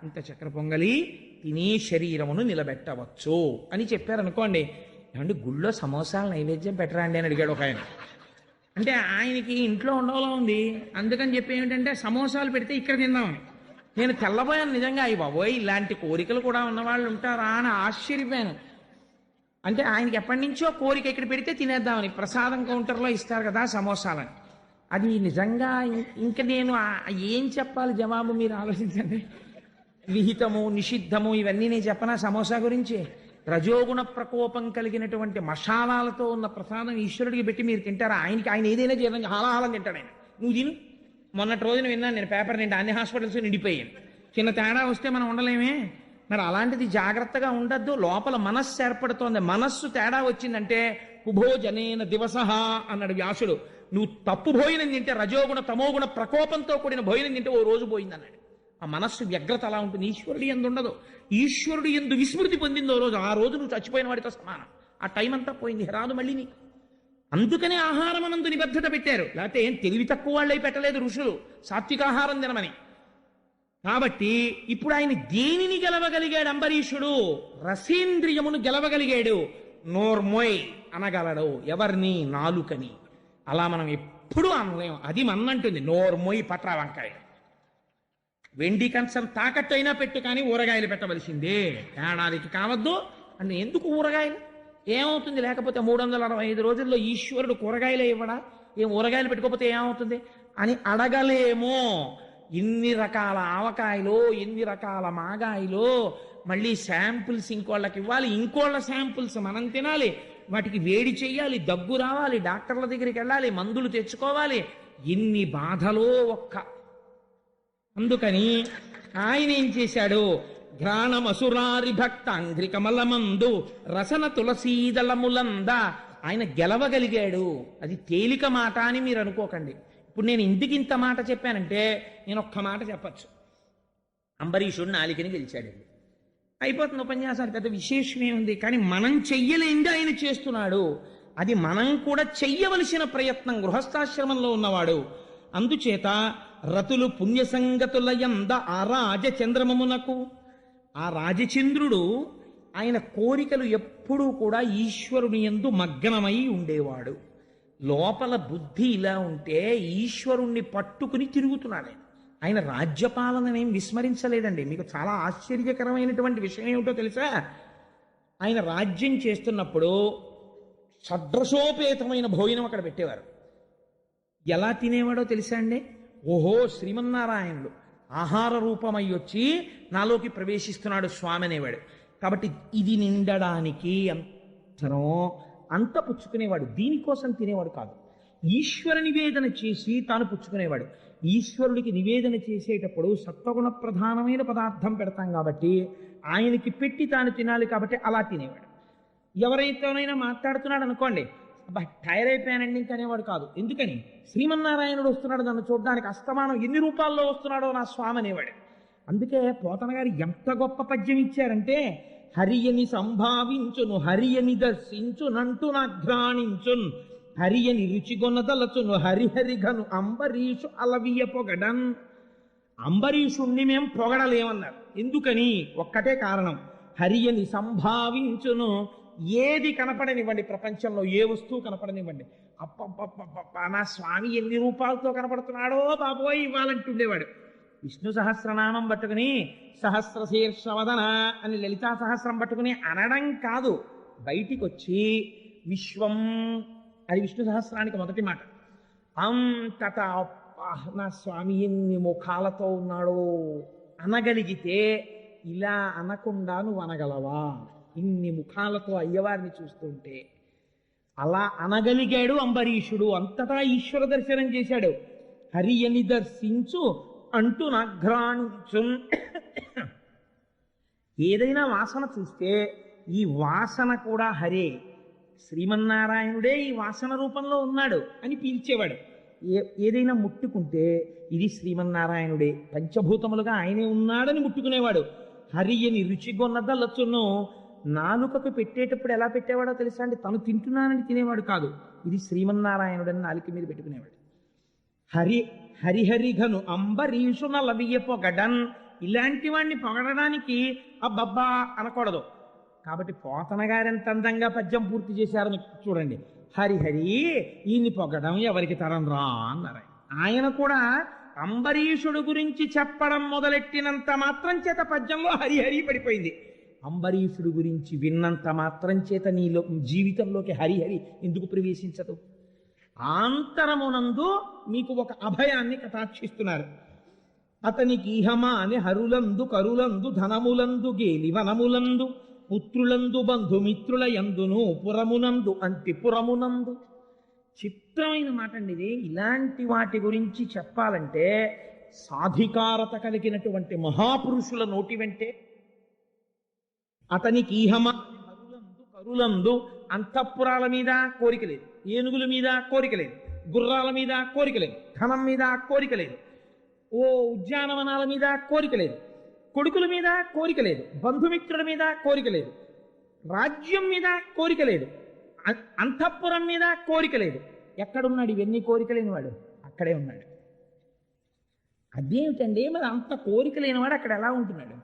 ఇంత చక్కెర పొంగలి తిని శరీరమును నిలబెట్టవచ్చు అని చెప్పారనుకోండి. ఏమంటే గుళ్ళో సమోసాలు నైవేద్యం పెట్టరా అండి అని అడిగాడు ఒక ఆయన. అంటే ఆయనకి ఇంట్లో ఉండవలో ఉంది, అందుకని చెప్పి ఏమిటంటే సమోసాలు పెడితే ఇక్కడ తిందామని. నేను తెల్లబోయాను నిజంగా, అయ్యి బాబోయ్ ఇలాంటి కోరికలు కూడా ఉన్నవాళ్ళు ఉంటారా అని ఆశ్చర్యపోయాను. అంటే ఆయనకి ఎప్పటి నుంచో కోరిక ఇక్కడ పెడితే తినేద్దామని, ప్రసాదం కౌంటర్లో ఇస్తారు కదా సమోసాలని. అది నిజంగా ఇంక నేను ఏం చెప్పాలి జవాబు మీరు ఆలోచించండి. విహితము నిషిద్ధము ఇవన్నీ నేను చెప్పనా సమోసా గురించి? రజోగుణ ప్రకోపం కలిగినటువంటి మషాలాలతో ఉన్న ప్రసాదం ఈశ్వరుడికి పెట్టి మీరు తింటారా? ఆయన ఏదైనా జీర్ణం హాలాహాలం తింటాడు ఆయన. నువ్వు తిను. మొన్నటి రోజున విన్నాను నేను పేపర్ నిండి అన్ని హాస్పిటల్స్ నిండిపోయాను. చిన్న తేడా వస్తే మనం ఉండలేమే. మరి అలాంటిది జాగ్రత్తగా ఉండద్దు. లోపల మనస్సు ఏర్పడుతోంది. మనస్సు తేడా వచ్చిందంటే కుభోజనేన దివసహ అన్నాడు వ్యాసుడు. నువ్వు తప్పు భోజనం తింటే, రజోగుణ తమోగుణ ప్రకోపంతో కూడిన భోజనం తింటే ఓ రోజు పోయింది అన్నాడు. ఆ మనస్సు వ్యగ్రత అలా ఉంటుంది. ఈశ్వరుడు ఎందు ఉండదు. ఈశ్వరుడు ఎందు విస్మృతి పొందిందో రోజు, ఆ రోజు నువ్వు చచ్చిపోయిన వాడితో సమానం. ఆ టైం అంతా పోయింది, రాదు మళ్ళీ నీకు. అందుకనే ఆహారం అనందు నిబద్ధత పెట్టారు. లేకపోతే ఏం తెలివి తక్కువ వాళ్ళై పెట్టలేదు ఋషులు సాత్వికాహారం తినమని. కాబట్టి ఇప్పుడు ఆయన దేనిని గెలవగలిగాడు అంబరీషుడు? రసేంద్రియమును గెలవగలిగాడు. నోర్మోయ్ అనగలడు. ఎవరిని? నాలుకని. అలా మనం ఎప్పుడూ అనలేం. అది మన్నంటుంది. నోర్మోయ్ పట్రా వంకాయ. వెండి కంచం తాకట్టు అయినా పెట్టు, కానీ ఊరగాయలు పెట్టవలసిందే. ఏడాదికి కావద్దు అంటే ఎందుకు ఊరగాయలు? ఏమవుతుంది లేకపోతే? 365 రోజుల్లో ఈశ్వరుడు కూరగాయలే ఇవ్వడా? ఏం ఊరగాయలు పెట్టుకోకపోతే ఏమవుతుంది అని అడగలేమో. ఇన్ని రకాల ఆవకాయలు, ఎన్ని రకాల మాగాయలు, మళ్ళీ శాంపుల్స్ ఇంకోళ్ళకి ఇవ్వాలి, ఇంకోళ్ళ శాంపుల్స్ మనం తినాలి, వాటికి వేడి చెయ్యాలి, దగ్గు రావాలి, డాక్టర్ల దగ్గరికి వెళ్ళాలి, మందులు తెచ్చుకోవాలి. ఇన్ని బాధలో అందుకని ఆయన ఏం చేశాడు? ఘ్రాణమసురారి భక్త అంఘ్రికమలమందు రసన తులసీదళములంద. ఆయన గెలవగలిగాడు. అది తేలిక మాట అని మీరు అనుకోకండి. ఇప్పుడు నేను ఇందుకు ఇంత మాట చెప్పానంటే నేను ఒక్క మాట చెప్పచ్చు. అంబరీషుడు నాలికని గెలిచాడు. అయిపోతుంది ఉపన్యాసాలు, పెద్ద విశేషమే ఉంది. కానీ మనం చెయ్యలేంది ఆయన చేస్తున్నాడు. అది మనం కూడా చెయ్యవలసిన ప్రయత్నం. గృహస్థాశ్రమంలో ఉన్నవాడు. అందుచేత రతులు పుణ్యసంగతుల యంద ఆ రాజచంద్రమమునకు. ఆ రాజచంద్రుడు ఆయన కోరికలు ఎప్పుడూ కూడా ఈశ్వరుని యందు మగ్నమై ఉండేవాడు. లోపల బుద్ధి ఇలా ఉంటే ఈశ్వరుణ్ణి పట్టుకుని తిరుగుతున్నాడు. ఆయన రాజ్యపాలననేం విస్మరించలేదండి. మీకు చాలా ఆశ్చర్యకరమైనటువంటి విషయం ఏమిటో తెలుసా? ఆయన రాజ్యం చేస్తున్నప్పుడు షడ్రసోపేతమైన భోజనం అక్కడ పెట్టేవారు. ఎలా తినేవాడో తెలుసా అండి? ఓహో, శ్రీమన్నారాయణుడు ఆహార రూపమై వచ్చి నాలోకి ప్రవేశిస్తున్నాడు స్వామి అనేవాడు. కాబట్టి ఇది నిండడానికి అంత పుచ్చుకునేవాడు. దీనికోసం తినేవాడు కాదు. ఈశ్వర నివేదన చేసి తాను పుచ్చుకునేవాడు. ఈశ్వరుడికి నివేదన చేసేటప్పుడు సత్వగుణ ప్రధానమైన పదార్థం పెడతాం కాబట్టి ఆయనకి పెట్టి తాను తినాలి కాబట్టి అలా తినేవాడు. ఎవరైతేనైనా మాట్లాడుతున్నాడు అనుకోండి, అబ్బా టైర్ అయిపోయానండి ఇంకనేవాడు కాదు. ఎందుకని? శ్రీమన్నారాయణుడు వస్తున్నాడు నన్ను చూడడానికి, అస్తమానం ఎన్ని రూపాల్లో వస్తున్నాడో నా స్వామి అనేవాడు. అందుకే పోతన గారు ఎంత గొప్ప పద్యం ఇచ్చారంటే, హరియని సంభావించును హరియని దర్శించునంటూ నాఘ్రాణించున్ హరియని రుచిగొనదలచును హరిహరిఘను అంబరీషు అలవియ పొగడన్. అంబరీషుణ్ణి మేం పొగడలేమన్నారు. ఎందుకని? ఒక్కటే కారణం. హరియని సంభావించును. ఏది కనపడనివ్వండి ప్రపంచంలో, ఏ వస్తువు కనపడనివ్వండి, అప్ప నా స్వామి ఎన్ని రూపాలతో కనపడుతున్నాడో బాబోయ్ ఇవ్వాలంటుండేవాడు. విష్ణు సహస్రనామం పట్టుకుని సహస్రశీర్షవదన అని లలితా సహస్రం పట్టుకుని అనడం కాదు, బయటికి వచ్చి విశ్వం అది విష్ణు సహస్రానికి మొదటి మాట. అంతటా నా స్వామి ఎన్ని ముఖాలతో ఉన్నాడో అనగలిగితే, ఇలా అనకుండా నువ్వు అనగలవా? ఇన్ని ముఖాలతో అయ్యవారిని చూస్తుంటే అలా అనగలిగాడు అంబరీషుడు. అంతటా ఈశ్వర దర్శనం చేశాడు. హరియని దర్శించు అంటూ నాఘ్రాణించు. ఏదైనా వాసన చూస్తే ఈ వాసన కూడా హరే, శ్రీమన్నారాయణుడే ఈ వాసన రూపంలో ఉన్నాడు అని పీల్చేవాడు. ఏదైనా ముట్టుకుంటే ఇది శ్రీమన్నారాయణుడే, పంచభూతములుగా ఆయనే ఉన్నాడని ముట్టుకునేవాడు. హరియని రుచిగొన్నదలచును. నాలుకకు పెట్టేటప్పుడు ఎలా పెట్టేవాడో తెలుసా అండి? తను తింటున్నానని తినేవాడు కాదు, ఇది శ్రీమన్నారాయణుడని నాలుక మీద పెట్టుకునేవాడు. హరిహరిఘను అంబరీషున లవియ పొగడన్. ఇలాంటి వాడిని పొగడడానికి అబ్బబ్బా అనకూడదు. కాబట్టి పోతన గారెంత అందంగా పద్యం పూర్తి చేశారని చూడండి. హరిహరి ఈయన్ని పొగడం ఎవరికి తరం రా అన్నారు. ఆయన కూడా అంబరీషుడు గురించి చెప్పడం మొదలెట్టినంత మాత్రం చేత పద్యంలో హరిహరి పడిపోయింది. అంబరీషుడు గురించి విన్నంత మాత్రం చేత నీలో జీవితంలోకి హరిహరి ఎందుకు ప్రవేశించదు? ఆంతరమునందు మీకు ఒక అభయాన్ని కటాక్షిస్తున్నారు. అతనికి ఇహమాని హరులందు కరులందు ధనములందు గేలి వనములందు పుత్రులందు బంధుమిత్రుల యందును పురమునందు అంతిపురమునందు. చిత్రమైన మాట అండి ఇది. ఇలాంటి వాటి గురించి చెప్పాలంటే సాధికారత కలిగినటువంటి మహాపురుషుల నోటి వెంటే అతనికి కరులందు అంతఃపురాల మీద కోరిక లేదు, ఏనుగుల మీద కోరిక లేదు, గుర్రాల మీద కోరిక లేదు, ధనం మీద కోరిక లేదు, ఓ ఉద్యానవనాల మీద కోరిక లేదు, కొడుకుల మీద కోరిక లేదు, బంధుమిత్రుల మీద కోరిక లేదు, రాజ్యం మీద కోరిక లేదు, అంతఃపురం మీద కోరిక లేదు. ఎక్కడున్నాడు ఇవన్నీ కోరిక లేనివాడు? అక్కడే ఉన్నాడు. అదేమిటండి మరి అంత కోరిక లేనివాడు అక్కడ ఎలా ఉంటున్నాడు?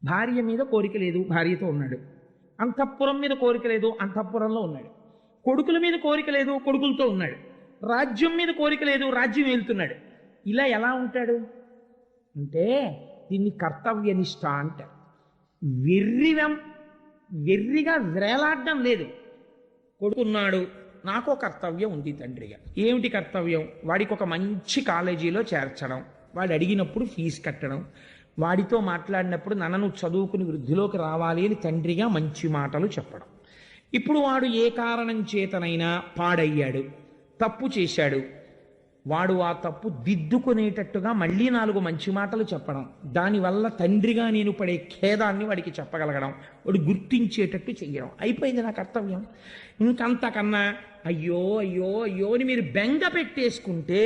భార్య మీద కోరిక లేదు, భార్యతో ఉన్నాడు. అంతఃపురం మీద కోరిక లేదు, అంతఃపురంలో ఉన్నాడు. కొడుకుల మీద కోరిక లేదు, కొడుకులతో ఉన్నాడు. రాజ్యం మీద కోరిక లేదు, రాజ్యం వెళ్తున్నాడు. ఇలా ఎలా ఉంటాడు అంటే దీన్ని కర్తవ్యనిష్ట అంటారు. వెర్రిగా వేలాడడం లేదు. కొడుకున్నాడు, నాకో కర్తవ్యం ఉంది తండ్రిగా. ఏమిటి కర్తవ్యం? వాడికి ఒక మంచి కాలేజీలో చేర్చడం, వాడు అడిగినప్పుడు ఫీజు కట్టడం, వాడితో మాట్లాడినప్పుడు నన్ను చదువుకుని వృద్ధిలోకి రావాలి అని తండ్రిగా మంచి మాటలు చెప్పడం. ఇప్పుడు వాడు ఏ కారణం చేతనైనా పాడయ్యాడు, తప్పు చేశాడు, వాడు ఆ తప్పు దిద్దుకునేటట్టుగా మళ్ళీ 4 మంచి మాటలు చెప్పడం, దానివల్ల తండ్రిగా నేను పడే ఖేదాన్ని వాడికి చెప్పగలగడం, వాడు గుర్తించేటట్టు చెయ్యడం. అయిపోయింది నా కర్తవ్యం. ఇంకంతకన్నా అయ్యో అయ్యో అయ్యో అని మీరు బెంగ పెట్టేసుకుంటే,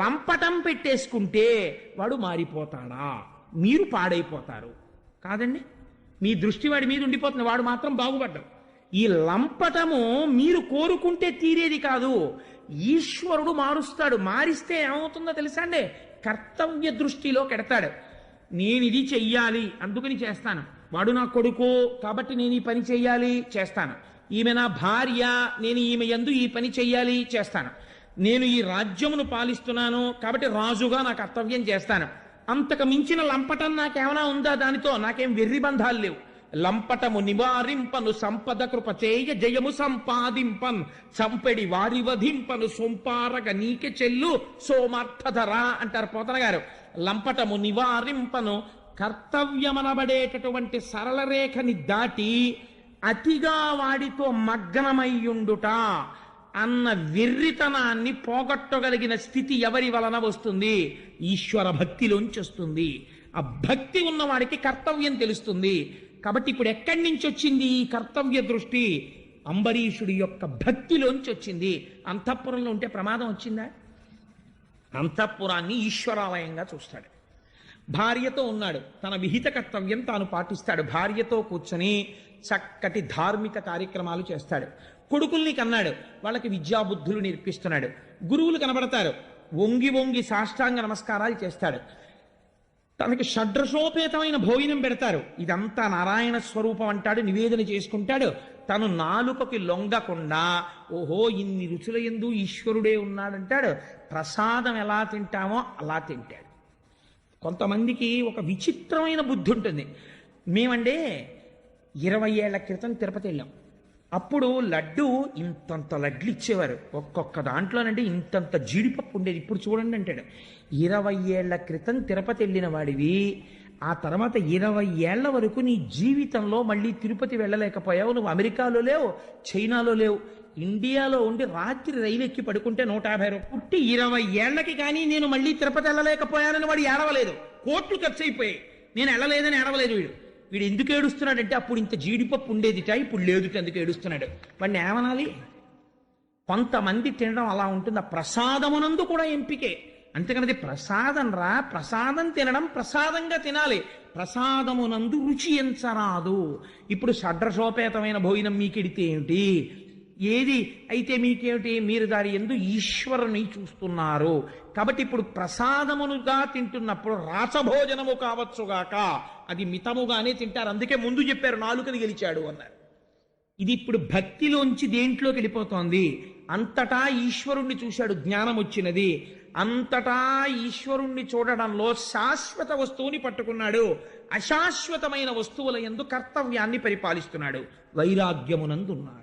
లంపటం పెట్టేసుకుంటే వాడు మారిపోతాడా? మీరు పాడైపోతారు కాదండి. మీ దృష్టి వాడి మీద ఉండిపోతుంది, వాడు మాత్రం బాగుపడ్డాడు. ఈ లంపటము మీరు కోరుకుంటే తీరేది కాదు, ఈశ్వరుడు మారుస్తాడు. మారిస్తే ఏమవుతుందో తెలుసా అండి? కర్తవ్య దృష్టిలో కెడతాడు. నేను ఇది చెయ్యాలి అందుకని చేస్తాను, వాడు నా కొడుకు కాబట్టి నేను ఈ పని చెయ్యాలి చేస్తాను, ఈమె నా భార్య నేను ఈమె యందు ఈ పని చెయ్యాలి చేస్తాను, నేను ఈ రాజ్యమును పాలిస్తున్నాను కాబట్టి రాజుగా నా కర్తవ్యం చేస్తాను. అంతకు మించిన లంపటం నాకేమైనా ఉందా? దానితో నాకేం వెర్రి బంధాలు లేవు. లంపటము నివారింపను సంపద కృప చేయ జయము సంపాదింపన్ చంపెడి వారి వధింపను సొంపారగ నీకె చెల్లు సోమార్థధర అంటారు పోతన గారు. లంపటము నివారింపను కర్తవ్యమనబడేటటువంటి సరళ రేఖని దాటి అతిగా వాడితో మగ్నమయ్యుండుట అన్న వెర్రితనాన్ని పోగొట్టగలిగిన స్థితి ఎవరి వలన వస్తుంది? ఈశ్వర భక్తిలోంచి వస్తుంది. ఆ భక్తి ఉన్నవాడికి కర్తవ్యం తెలుస్తుంది. కాబట్టి ఇప్పుడు ఎక్కడి నుంచి వచ్చింది ఈ కర్తవ్య దృష్టి? అంబరీషుడి యొక్క భక్తిలోంచి వచ్చింది. అంతఃపురంలో ఉంటే ప్రమాదం వచ్చిందా? అంతఃపురాన్ని ఈశ్వరాలయంగా చూస్తాడు. భార్యతో ఉన్నాడు, తన విహిత కర్తవ్యం తాను పాటిస్తాడు. భార్యతో కూర్చొని చక్కటి ధార్మిక కార్యక్రమాలు చేస్తాడు. కొడుకుల్ని కన్నాడు, వాళ్ళకి విద్యాబుద్ధులు నేర్పిస్తున్నాడు. గురువులు కనబడతారు, వంగి వంగి సాష్టాంగ నమస్కారాలు చేస్తాడు. తనకి షడ్రసోపేతమైన భోజనం పెడతారు, ఇదంతా నారాయణ స్వరూపం అంటాడు, నివేదన చేసుకుంటాడు. తను నాలుకకి లొంగకుండా ఓహో ఇన్ని రుచుల యందు ఈశ్వరుడే ఉన్నాడంటాడు. ప్రసాదం ఎలా తింటామో అలా తింటాడు. కొంతమందికి ఒక విచిత్రమైన బుద్ధి ఉంటుంది. మేమంటే 20 ఏళ్ల క్రితం తిరుపతి వెళ్ళాం. అప్పుడు లడ్డు ఇంతంత లడ్లు ఇచ్చేవారు, ఒక్కొక్క దాంట్లోనంటే ఇంతంత జీడిపప్పు ఉండేది. ఇప్పుడు చూడండి అంటాడు. 20 ఏళ్ల క్రితం తిరుపతి వెళ్ళిన వాడివి, ఆ తర్వాత 20 ఏళ్ల వరకు నీ జీవితంలో మళ్ళీ తిరుపతి వెళ్ళలేకపోయావు. నువ్వు అమెరికాలో లేవు, చైనాలో లేవు, ఇండియాలో ఉండి రాత్రి రైలు ఎక్కి పడుకుంటే 150 రూపాయలు. పుట్టి 20 ఏళ్లకి కానీ నేను మళ్ళీ తిరుపతి వెళ్ళలేకపోయానని వాడు ఏడవలేదు. కోట్లు ఖర్చు అయిపోయాయి, నేను వెళ్ళలేదని ఏడవలేదు. వీడు ఎందుకు ఏడుస్తున్నాడంటే అప్పుడు ఇంత జీడిపప్పు ఉండేదిట, ఇప్పుడు లేదుట, ఎందుకు ఏడుస్తున్నాడు. వాడిని ఏమనాలి? కొంతమంది తినడం అలా ఉంటుంది. ఆ ప్రసాదమునందు కూడా ఎంపికే. అంతేకానది ప్రసాదం రా, ప్రసాదం తినడం ప్రసాదంగా తినాలి, ప్రసాదమునందు రుచి ఎంచరాదు. ఇప్పుడు షడ్రసోపేతమైన భోజనం మీకెడితే ఏమిటి? ఏది అయితే మీకేమిటి? మీరు దాని యందు ఈశ్వరుని చూస్తున్నారు. కాబట్టి ఇప్పుడు ప్రసాదమునుగా తింటున్నప్పుడు రాసభోజనము కావచ్చుగాక, అది మితముగానే తింటారు. అందుకే ముందు చెప్పారు నాలుకని గెలిచాడు అన్నారు. ఇది ఇప్పుడు భక్తిలోంచి దేంట్లోకి వెళ్ళిపోతోంది? అంతటా ఈశ్వరుణ్ణి చూశాడు, జ్ఞానం వచ్చినది. అంతటా ఈశ్వరుణ్ణి చూడడంలో శాశ్వత వస్తువుని పట్టుకున్నాడు, అశాశ్వతమైన వస్తువుల యందు కర్తవ్యాన్ని పరిపాలిస్తున్నాడు. వైరాగ్యమునందున్నాడు.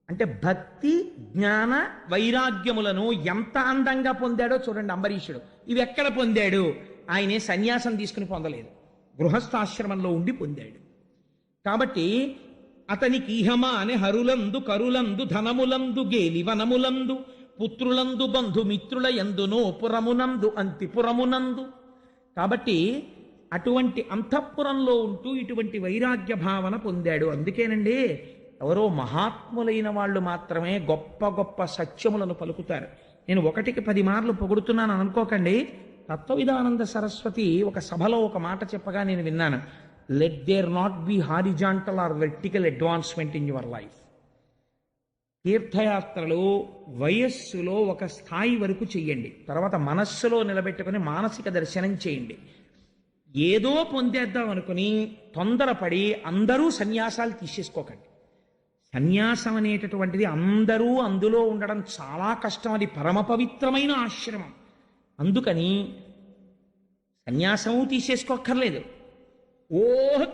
అంటే భక్తి జ్ఞాన వైరాగ్యములను ఎంత అందంగా పొందాడో చూడండి అంబరీషుడు. ఇవి ఎక్కడ పొందాడు? ఆయనే సన్యాసం తీసుకుని పొందలేదు, గృహస్థాశ్రమంలో ఉండి పొందాడు. కాబట్టి అతనికి ఈహమాని హరులందు కరులందు ధనములందు గేలి వనములందు పుత్రులందు బంధుమిత్రుల ఎందునో పురమునందు అంతిపురమునందు. కాబట్టి అటువంటి అంతఃపురంలో ఉంటూ ఇటువంటి వైరాగ్య భావన పొందాడు. అందుకేనండి ఎవరో మహాత్ములైన వాళ్ళు మాత్రమే గొప్ప గొప్ప సత్యములను పలుకుతారు. నేను 1కి 10 మార్లు పొగుడుతున్నాను అనుకోకండి. తత్వవిధానంద సరస్వతి ఒక సభలో ఒక మాట చెప్పగా నేను విన్నాను. Let there not be horizontal or vertical advancement in your life. తీర్థయాత్రలు వయస్సులో ఒక స్థాయి వరకు చెయ్యండి, తర్వాత మనస్సులో నిలబెట్టుకుని మానసిక దర్శనం చేయండి. ఏదో పొందేద్దాం అనుకుని తొందరపడి అందరూ సన్యాసాలు తీసేసుకోకండి. సన్యాసం అనేటటువంటిది అందరూ అందులో ఉండడం చాలా కష్టం. అది పరమ పవిత్రమైన ఆశ్రమం. అందుకని సన్యాసము తీసేసుకోక్కర్లేదు,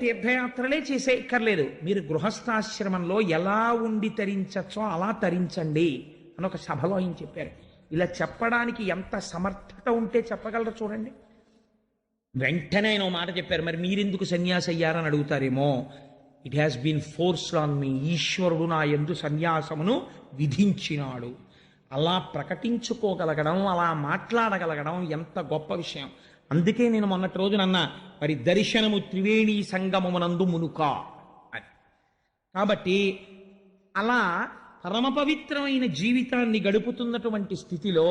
తీర్థయాత్రలే చేసేయక్కర్లేదు. మీరు గృహస్థాశ్రమంలో ఎలా ఉండి తరించచ్చో అలా తరించండి అని ఒక సభలో ఆయన చెప్పారు. ఇలా చెప్పడానికి ఎంత సమర్థత ఉంటే చెప్పగలరు చూడండి. వెంటనే ఆయన మాట చెప్పారు, మరి మీరెందుకు సన్యాసి అయ్యారని అడుగుతారేమో. It has been forced on me. ఈశ్వరుడు నా యందు సన్యాసమును విధించినాడు. అలా ప్రకటించుకోగలగడం, అలా మాట్లాడగలగడం ఎంత గొప్ప విషయం. అందుకే నేను మొన్నటి రోజునన్నా మరి దర్శనము త్రివేణి సంగమమునందు మునుక అని. కాబట్టి అలా పరమ పవిత్రమైన జీవితాన్ని గడుపుతున్నటువంటి స్థితిలో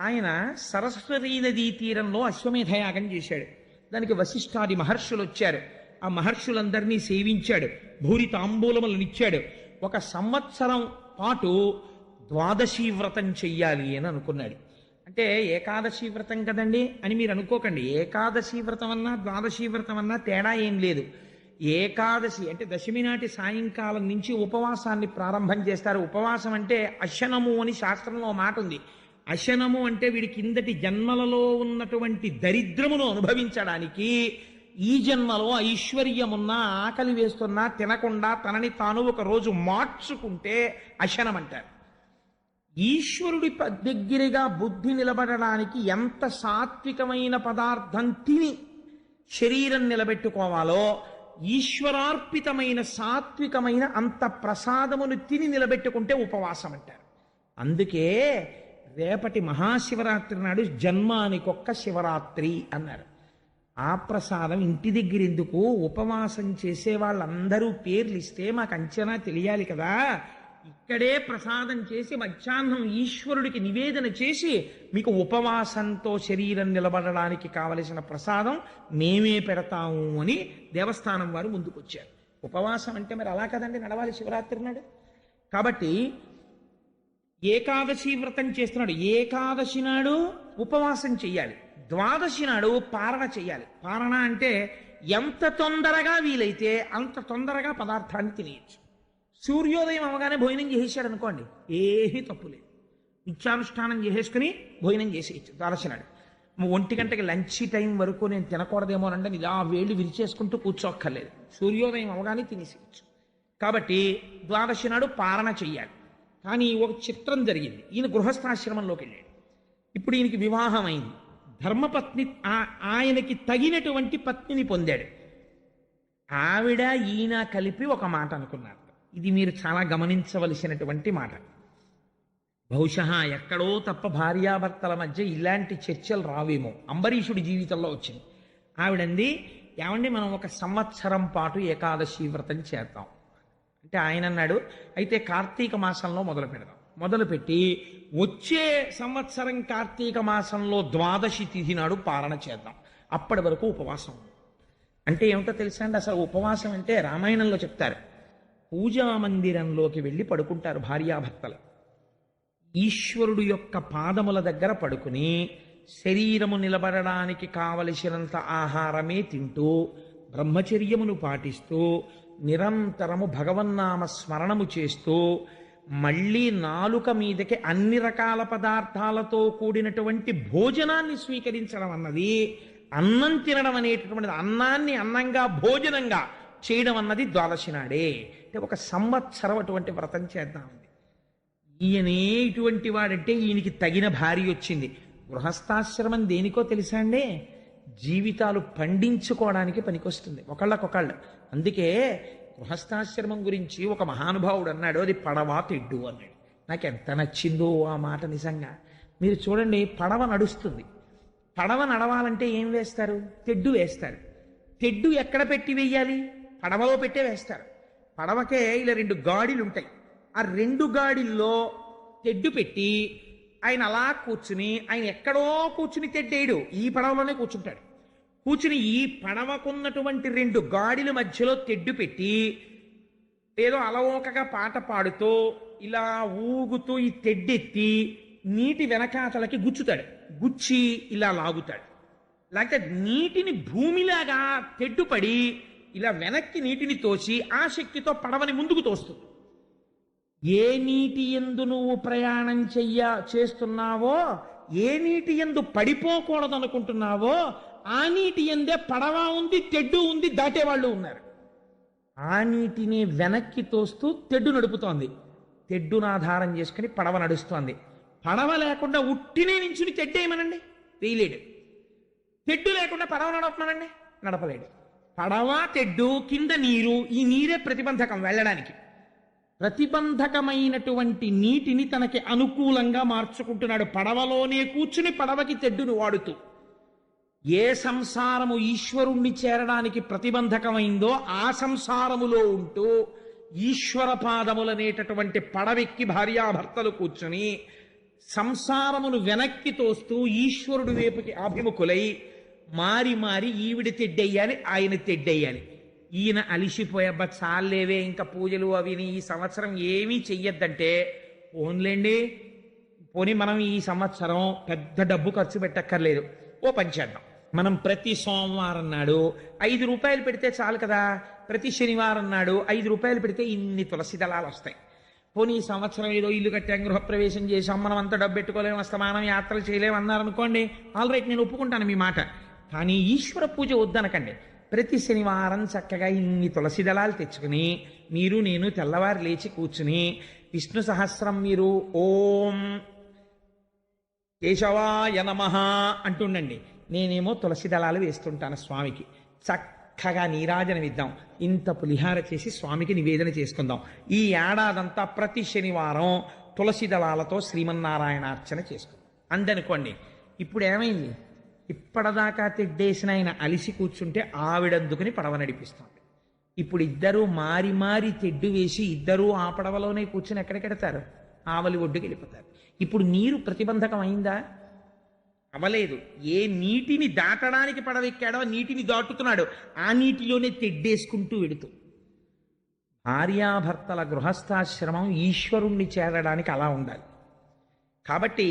ఆయన సరస్వతీ నదీ తీరంలో అశ్వమేధయాగం చేశాడు. దానికి వశిష్ఠాది మహర్షులు వచ్చారు. ఆ మహర్షులందరినీ సేవించాడు, భూరి తాంబూలములనిచ్చాడు. 1 సంవత్సరం పాటు ద్వాదశీ వ్రతం చెయ్యాలి అని అనుకున్నాడు. అంటే ఏకాదశి వ్రతం కదండి అని మీరు అనుకోకండి. ఏకాదశి వ్రతం అన్నా ద్వాదశీ వ్రతం అన్నా తేడా ఏం లేదు. ఏకాదశి అంటే దశమి నాటి సాయంకాలం నుంచి ఉపవాసాన్ని ప్రారంభం చేస్తారు. ఉపవాసం అంటే అశనము అని శాస్త్రంలో మాట ఉంది. అశనము అంటే వీడి కిందటి జన్మలలో ఉన్నటువంటి దరిద్రమును అనుభవించడానికి ఈ జన్మలో ఐశ్వర్యమున్నా ఆకలి వేస్తున్నా తినకుండా తనని తాను ఒక రోజు మార్చుకుంటే అశనం అంటారు. ఈశ్వరుడి దగ్గరగా బుద్ధి నిలబడడానికి ఎంత సాత్వికమైన పదార్థం తిని శరీరం నిలబెట్టుకోవాలో ఈశ్వరార్పితమైన సాత్వికమైన అంత ప్రసాదమును తిని నిలబెట్టుకుంటే ఉపవాసం అంటారు. అందుకే రేపటి మహాశివరాత్రి నాడు జన్మానికొక్క శివరాత్రి అన్నారు. ఆ ప్రసాదం ఇంటి దగ్గర ఎందుకు? ఉపవాసం చేసే వాళ్ళందరూ పేర్లు ఇస్తే మాకు అంచనా తెలియాలి కదా. ఇక్కడే ప్రసాదం చేసి మధ్యాహ్నం ఈశ్వరుడికి నివేదన చేసి మీకు ఉపవాసంతో శరీరం నిలబడడానికి కావలసిన ప్రసాదం మేమే పెడతాము అని దేవస్థానం వారు ముందుకొచ్చారు. ఉపవాసం అంటే మరి అలా కదండి నడవాలి శివరాత్రి నాడు. కాబట్టి ఏకాదశి వ్రతం చేస్తున్నాడు. ఏకాదశి నాడు ఉపవాసం చెయ్యాలి, ద్వాదశి నాడు పారణ చెయ్యాలి. పారణ అంటే ఎంత తొందరగా వీలైతే అంత తొందరగా పదార్థాన్ని తినేయచ్చు. సూర్యోదయం అవగానే భోజనం చేసేసాడు అనుకోండి, ఏమీ తప్పులేదు. నిత్యానుష్ఠానం చేసేసుకుని భోజనం చేసేయచ్చు ద్వాదశి నాడు. 1 గంటకి లంచ్ టైం వరకు నేను తినకూడదేమోనంటే ఇలా వేళ్ళు విరిచేసుకుంటూ కూర్చోక్కర్లేదు. సూర్యోదయం అవగానే తినేసేయచ్చు. కాబట్టి ద్వాదశి నాడు పారణ చెయ్యాలి. కానీ ఒక చిత్రం జరిగింది. ఈయన గృహస్థాశ్రమంలోకి వెళ్ళాడు. ఇప్పుడు ఈయనకి వివాహం అయింది. ధర్మపత్ని ఆయనకి తగినటువంటి పత్నిని పొందాడు. ఆవిడ ఈయన కలిపి ఒక మాట అనుకున్నారు. ఇది మీరు చాలా గమనించవలసినటువంటి మాట. బహుశా ఎక్కడో తప్ప భార్యాభర్తల మధ్య ఇలాంటి చర్చలు రావేమో. అంబరీషుడి జీవితంలో వచ్చింది. ఆవిడంది, ఏమండి మనం 1 సంవత్సరం పాటు ఏకాదశి వ్రతం చేద్దాం అంటే ఆయన అన్నాడు, అయితే కార్తీక మాసంలో మొదలు పెడదాం. మొదలుపెట్టి వచ్చే సంవత్సరం కార్తీక మాసంలో ద్వాదశి తిథి నాడు పారణ చేద్దాం. అప్పటి వరకు ఉపవాసం. అంటే ఏమిటో తెలుసా అండి? అసలు ఉపవాసం అంటే రామాయణంలో చెప్తారు, పూజా మందిరంలోకి వెళ్ళి పడుకుంటారు భార్యాభర్తలు. ఈశ్వరుడు యొక్క పాదముల దగ్గర పడుకుని శరీరము నిలబడడానికి కావలసినంత ఆహారమే తింటూ బ్రహ్మచర్యమును పాటిస్తూ నిరంతరము భగవన్నామ స్మరణము చేస్తూ మళ్ళీ నాలుక మీదకి అన్ని రకాల పదార్థాలతో కూడినటువంటి భోజనాన్ని స్వీకరించడం అన్నది, అన్నం తినడం అనేటటువంటిది, అన్నాన్ని అన్నంగా భోజనంగా చేయడం అన్నది ద్వాదశి నాడే. అంటే 1 సంవత్సరం అటువంటి వ్రతం చేద్దామండి. ఈయనే ఇటువంటి వాడంటే ఈయనకి తగిన భార్య వచ్చింది. గృహస్థాశ్రమం దేనికో తెలుసా అండి? జీవితాలు పండించుకోవడానికి పనికొస్తుంది ఒకళ్ళకొకళ్ళు. అందుకే గృహస్థాశ్రమం గురించి ఒక మహానుభావుడు అన్నాడు, అది పడవ తెడ్డు అన్నాడు. నాకు ఎంత నచ్చిందో ఆ మాట నిజంగా. మీరు చూడండి, పడవ నడుస్తుంది. పడవ నడవాలంటే ఏం వేస్తారు? తెడ్డు వేస్తారు. తెడ్డు ఎక్కడ పెట్టి వేయాలి? పడవలో పెట్టే వేస్తారు. పడవకే ఇలా 2 గాడిలు ఉంటాయి. ఆ 2 గాడిల్లో తెడ్డు పెట్టి ఆయన అలా కూర్చుని, ఆయన ఎక్కడో కూర్చుని తెడ్డేయడు, ఈ పడవలోనే కూర్చుంటాడు. కూర్చుని ఈ పడవకున్నటువంటి 2 గాడిల మధ్యలో తెడ్డు పెట్టి ఏదో అలవోకగా పాట పాడుతూ ఇలా ఊగుతూ ఈ తెడ్డెత్తి నీటి వెనకాతలకి గుచ్చుతాడు. గుచ్చి ఇలా లాగుతాడు. లేకపోతే నీటిని భూమిలాగా తెడ్డుపడి ఇలా వెనక్కి నీటిని తోసి ఆ శక్తితో పడవని ముందుకు తోస్తుంది. ఏ నీటి యందు నువ్వు ప్రయాణం చేస్తున్నావో, ఏ నీటి యందు పడిపోకూడదు అనుకుంటున్నావో, ఆ నీటి యందే పడవ ఉంది, తెడ్డు ఉంది, దాటేవాళ్ళు ఉన్నారు. ఆ నీటిని వెనక్కి తోస్తూ తెడ్డు నడుపుతోంది. తెడ్డును ఆధారం చేసుకుని పడవ నడుస్తోంది. పడవ లేకుండా ఉట్టినే నించుని తెడ్డేయమనండి, వేయలేడు. తెడ్డు లేకుండా పడవ నడపమనండి, నడపలేడు. పడవ, తెడ్డు, కింద నీరు, ఈ నీరే ప్రతిబంధకం వెళ్ళడానికి. ప్రతిబంధకమైనటువంటి నీటిని తనకి అనుకూలంగా మార్చుకుంటున్నాడు. పడవలోనే కూర్చుని పడవకి తెడ్డును వాడుతూ. ఏ సంసారము ఈశ్వరుణ్ణి చేరడానికి ప్రతిబంధకమైందో ఆ సంసారములో ఉంటూ ఈశ్వర పాదములనేటటువంటి పడవెక్కి భార్యాభర్తలు కూర్చుని సంసారమును వెనక్కి తోస్తూ ఈశ్వరుడు వైపుకి అభిముఖులై మారి మారి ఈవిడ తెడ్డెయ్యాలి, ఆయన తెడ్డెయ్యాలి. ఈయన అలిసిపోయబ్బా చాలేవే ఇంకా పూజలు అవిని ఈ సంవత్సరం ఏమీ చెయ్యొద్దంటే, ఓన్లేండి పోనీ మనం ఈ సంవత్సరం పెద్ద డబ్బు ఖర్చు పెట్టక్కర్లేదు, ఓ పని చేద్దాం. మనం ప్రతి సోమవారం నాడు 5 రూపాయలు పెడితే చాలు కదా. ప్రతి శనివారం నాడు 5 రూపాయలు పెడితే ఇన్ని తులసి దళాలు వస్తాయి. పోనీ ఈ సంవత్సరం ఏదో ఇల్లు కట్టాం, గృహప్రవేశం చేసాం, మనం అంతా డబ్బు పెట్టుకోలేము, అస్తమానం యాత్రలు చేయలేము అన్నారనుకోండి, ఆల్ రైట్, నేను ఒప్పుకుంటాను మీ మాట. కానీ ఈశ్వర పూజ వద్దనకండి. ప్రతి శనివారం చక్కగా ఇన్ని తులసి దళాలు తెచ్చుకుని మీరు నేను తెల్లవారు లేచి కూర్చుని విష్ణు సహస్రం మీరు ఓం కేశవాయ నమః అంటుండండి. నేనేమో తులసి దళాలు వేస్తుంటాను స్వామికి. చక్కగా నీరాజనం ఇద్దాం, ఇంత పులిహార చేసి స్వామికి నివేదన చేసుకుందాం. ఈ ఏడాదంతా ప్రతి శనివారం తులసి దళాలతో శ్రీమన్నారాయణార్చన చేసుకుందాం అందనుకోండి. ఇప్పుడు ఏమైంది? ఇప్పటిదాకా తెడ్డేసిన ఆయన అలిసి కూర్చుంటే ఆవిడందుకుని పడవ నడిపిస్తుంది. ఇప్పుడు ఇద్దరూ మారి మారి తెడ్డు వేసి ఇద్దరూ ఆ పడవలోనే కూర్చుని ఎక్కడికెడతారు? ఆవలి ఒడ్డుకి వెళ్ళిపోతారు. ఇప్పుడు నీరు ప్రతిబంధకం అయిందా? అవలేదు. ఏ నీటిని దాటడానికి పడవెక్కాడో నీటిని దాటుతున్నాడు, ఆ నీటిలోనే తెడ్డేసుకుంటూ వెడుతూ. భార్యాభర్తల గృహస్థాశ్రమం ఈశ్వరుణ్ణి చేరడానికి అలా ఉండాలి. కాబట్టి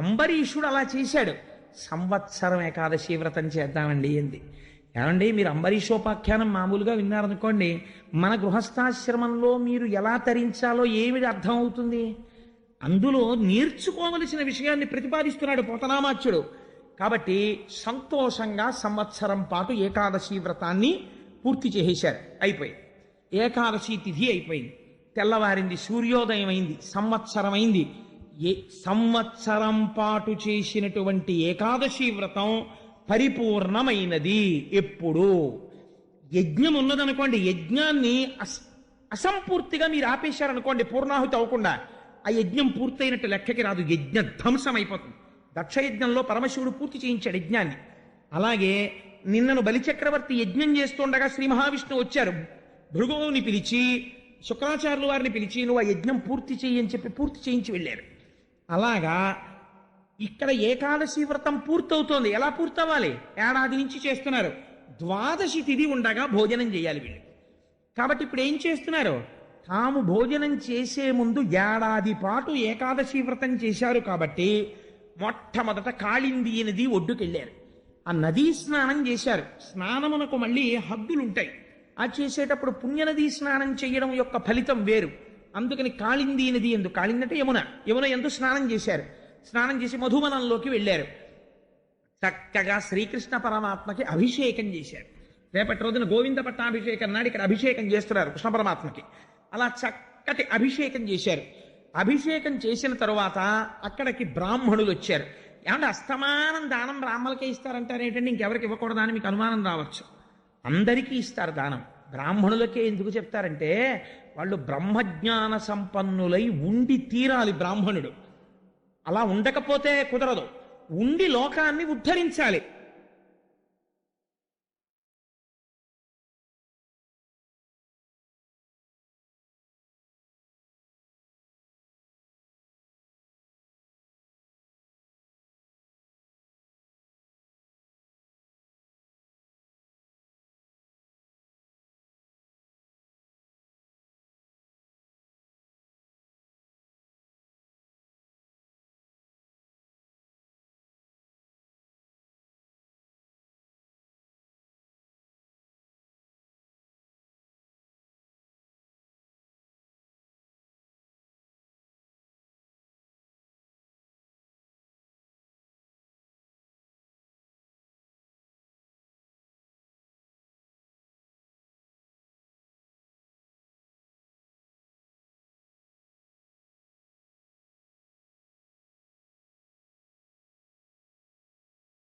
అంబరీషుడు అలా చేశాడు. సంవత్సరం ఏకాదశి వ్రతం చేద్దామండి అంది. ఏమండి, మీరు అంబరీషోపాఖ్యానం మామూలుగా విన్నారనుకోండి, మన గృహస్థాశ్రమంలో మీరు ఎలా తరించాలో ఏమిటి అర్థం అవుతుంది? అందులో నేర్చుకోవలసిన విషయాన్ని ప్రతిపాదిస్తున్నాడు పోతనామాచ్యుడు. కాబట్టి సంతోషంగా సంవత్సరం పాటు ఏకాదశి వ్రతాన్ని పూర్తి చేసేశారు. అయిపోయింది. ఏకాదశి తిథి అయిపోయింది, తెల్లవారింది, సూర్యోదయం అయింది, సంవత్సరం అయింది. సంవత్సరం పాటు చేసినటువంటి ఏకాదశి వ్రతం పరిపూర్ణమైనది. ఎప్పుడు యజ్ఞం ఉన్నదనుకోండి, యజ్ఞాన్ని అసంపూర్తిగా మీరు ఆపేశారనుకోండి, పూర్ణాహుతి అవ్వకుండా, ఆ యజ్ఞం పూర్తయినట్టు లెక్కకి రాదు, యజ్ఞ ధ్వంసం అయిపోతుంది. దక్షయజ్ఞంలో పరమశివుడు పూర్తి చేయించాడు యజ్ఞాన్ని. అలాగే నిన్నను బలిచక్రవర్తి యజ్ఞం చేస్తుండగా శ్రీ మహావిష్ణువు వచ్చారు, భృగువుని పిలిచి శుక్రాచార్యుల వారిని పిలిచి నువ్వు ఆ యజ్ఞం పూర్తి చేయని చెప్పి పూర్తి చేయించి వెళ్ళారు. అలాగా ఇక్కడ ఏకాదశి వ్రతం పూర్తవుతోంది. ఎలా పూర్తవ్వాలి? ఏడాది నుంచి చేస్తున్నారు. ద్వాదశి తిథి ఉండగా భోజనం చేయాలి వీళ్ళు. కాబట్టి ఇప్పుడు ఏం చేస్తున్నారు? తాము భోజనం చేసే ముందు ఏడాది పాటు ఏకాదశి వ్రతం చేశారు కాబట్టి మొట్టమొదట కాళింది నది ఒడ్డుకెళ్ళారు. ఆ నదీ స్నానం చేశారు. స్నానమునకు మళ్ళీ హద్దులుంటాయి. ఆ చేసేటప్పుడు పుణ్యనదీ స్నానం చేయడం యొక్క ఫలితం వేరు. అందుకని కాళింది నది ఎందు, కాళింది అంటే యమున, యమున ఎందు స్నానం చేశారు. స్నానం చేసి మధువనంలోకి వెళ్ళారు. చక్కగా శ్రీకృష్ణ పరమాత్మకి అభిషేకం చేశారు. రేపటి రోజున గోవింద పట్టాభిషేకం నాడు ఇక్కడ అభిషేకం చేస్తున్నారు కృష్ణ పరమాత్మకి. అలా చక్కటి అభిషేకం చేశారు. అభిషేకం చేసిన తరువాత అక్కడికి బ్రాహ్మణులు వచ్చారు. ఏమంటే అస్తమానం దానం బ్రాహ్మణులకే ఇస్తారంటారు ఏంటంటే ఇంకెవరికి ఇవ్వకూడదా అని మీకు అనుమానం రావచ్చు. అందరికీ ఇస్తారు దానం. బ్రాహ్మణులకే ఎందుకు చెప్తారంటే వాళ్ళు బ్రహ్మజ్ఞాన సంపన్నులై ఉండి తీరాలి బ్రాహ్మణుడు. అలా ఉండకపోతే కుదరదు. ఉండి లోకాన్ని ఉద్ధరించాలి.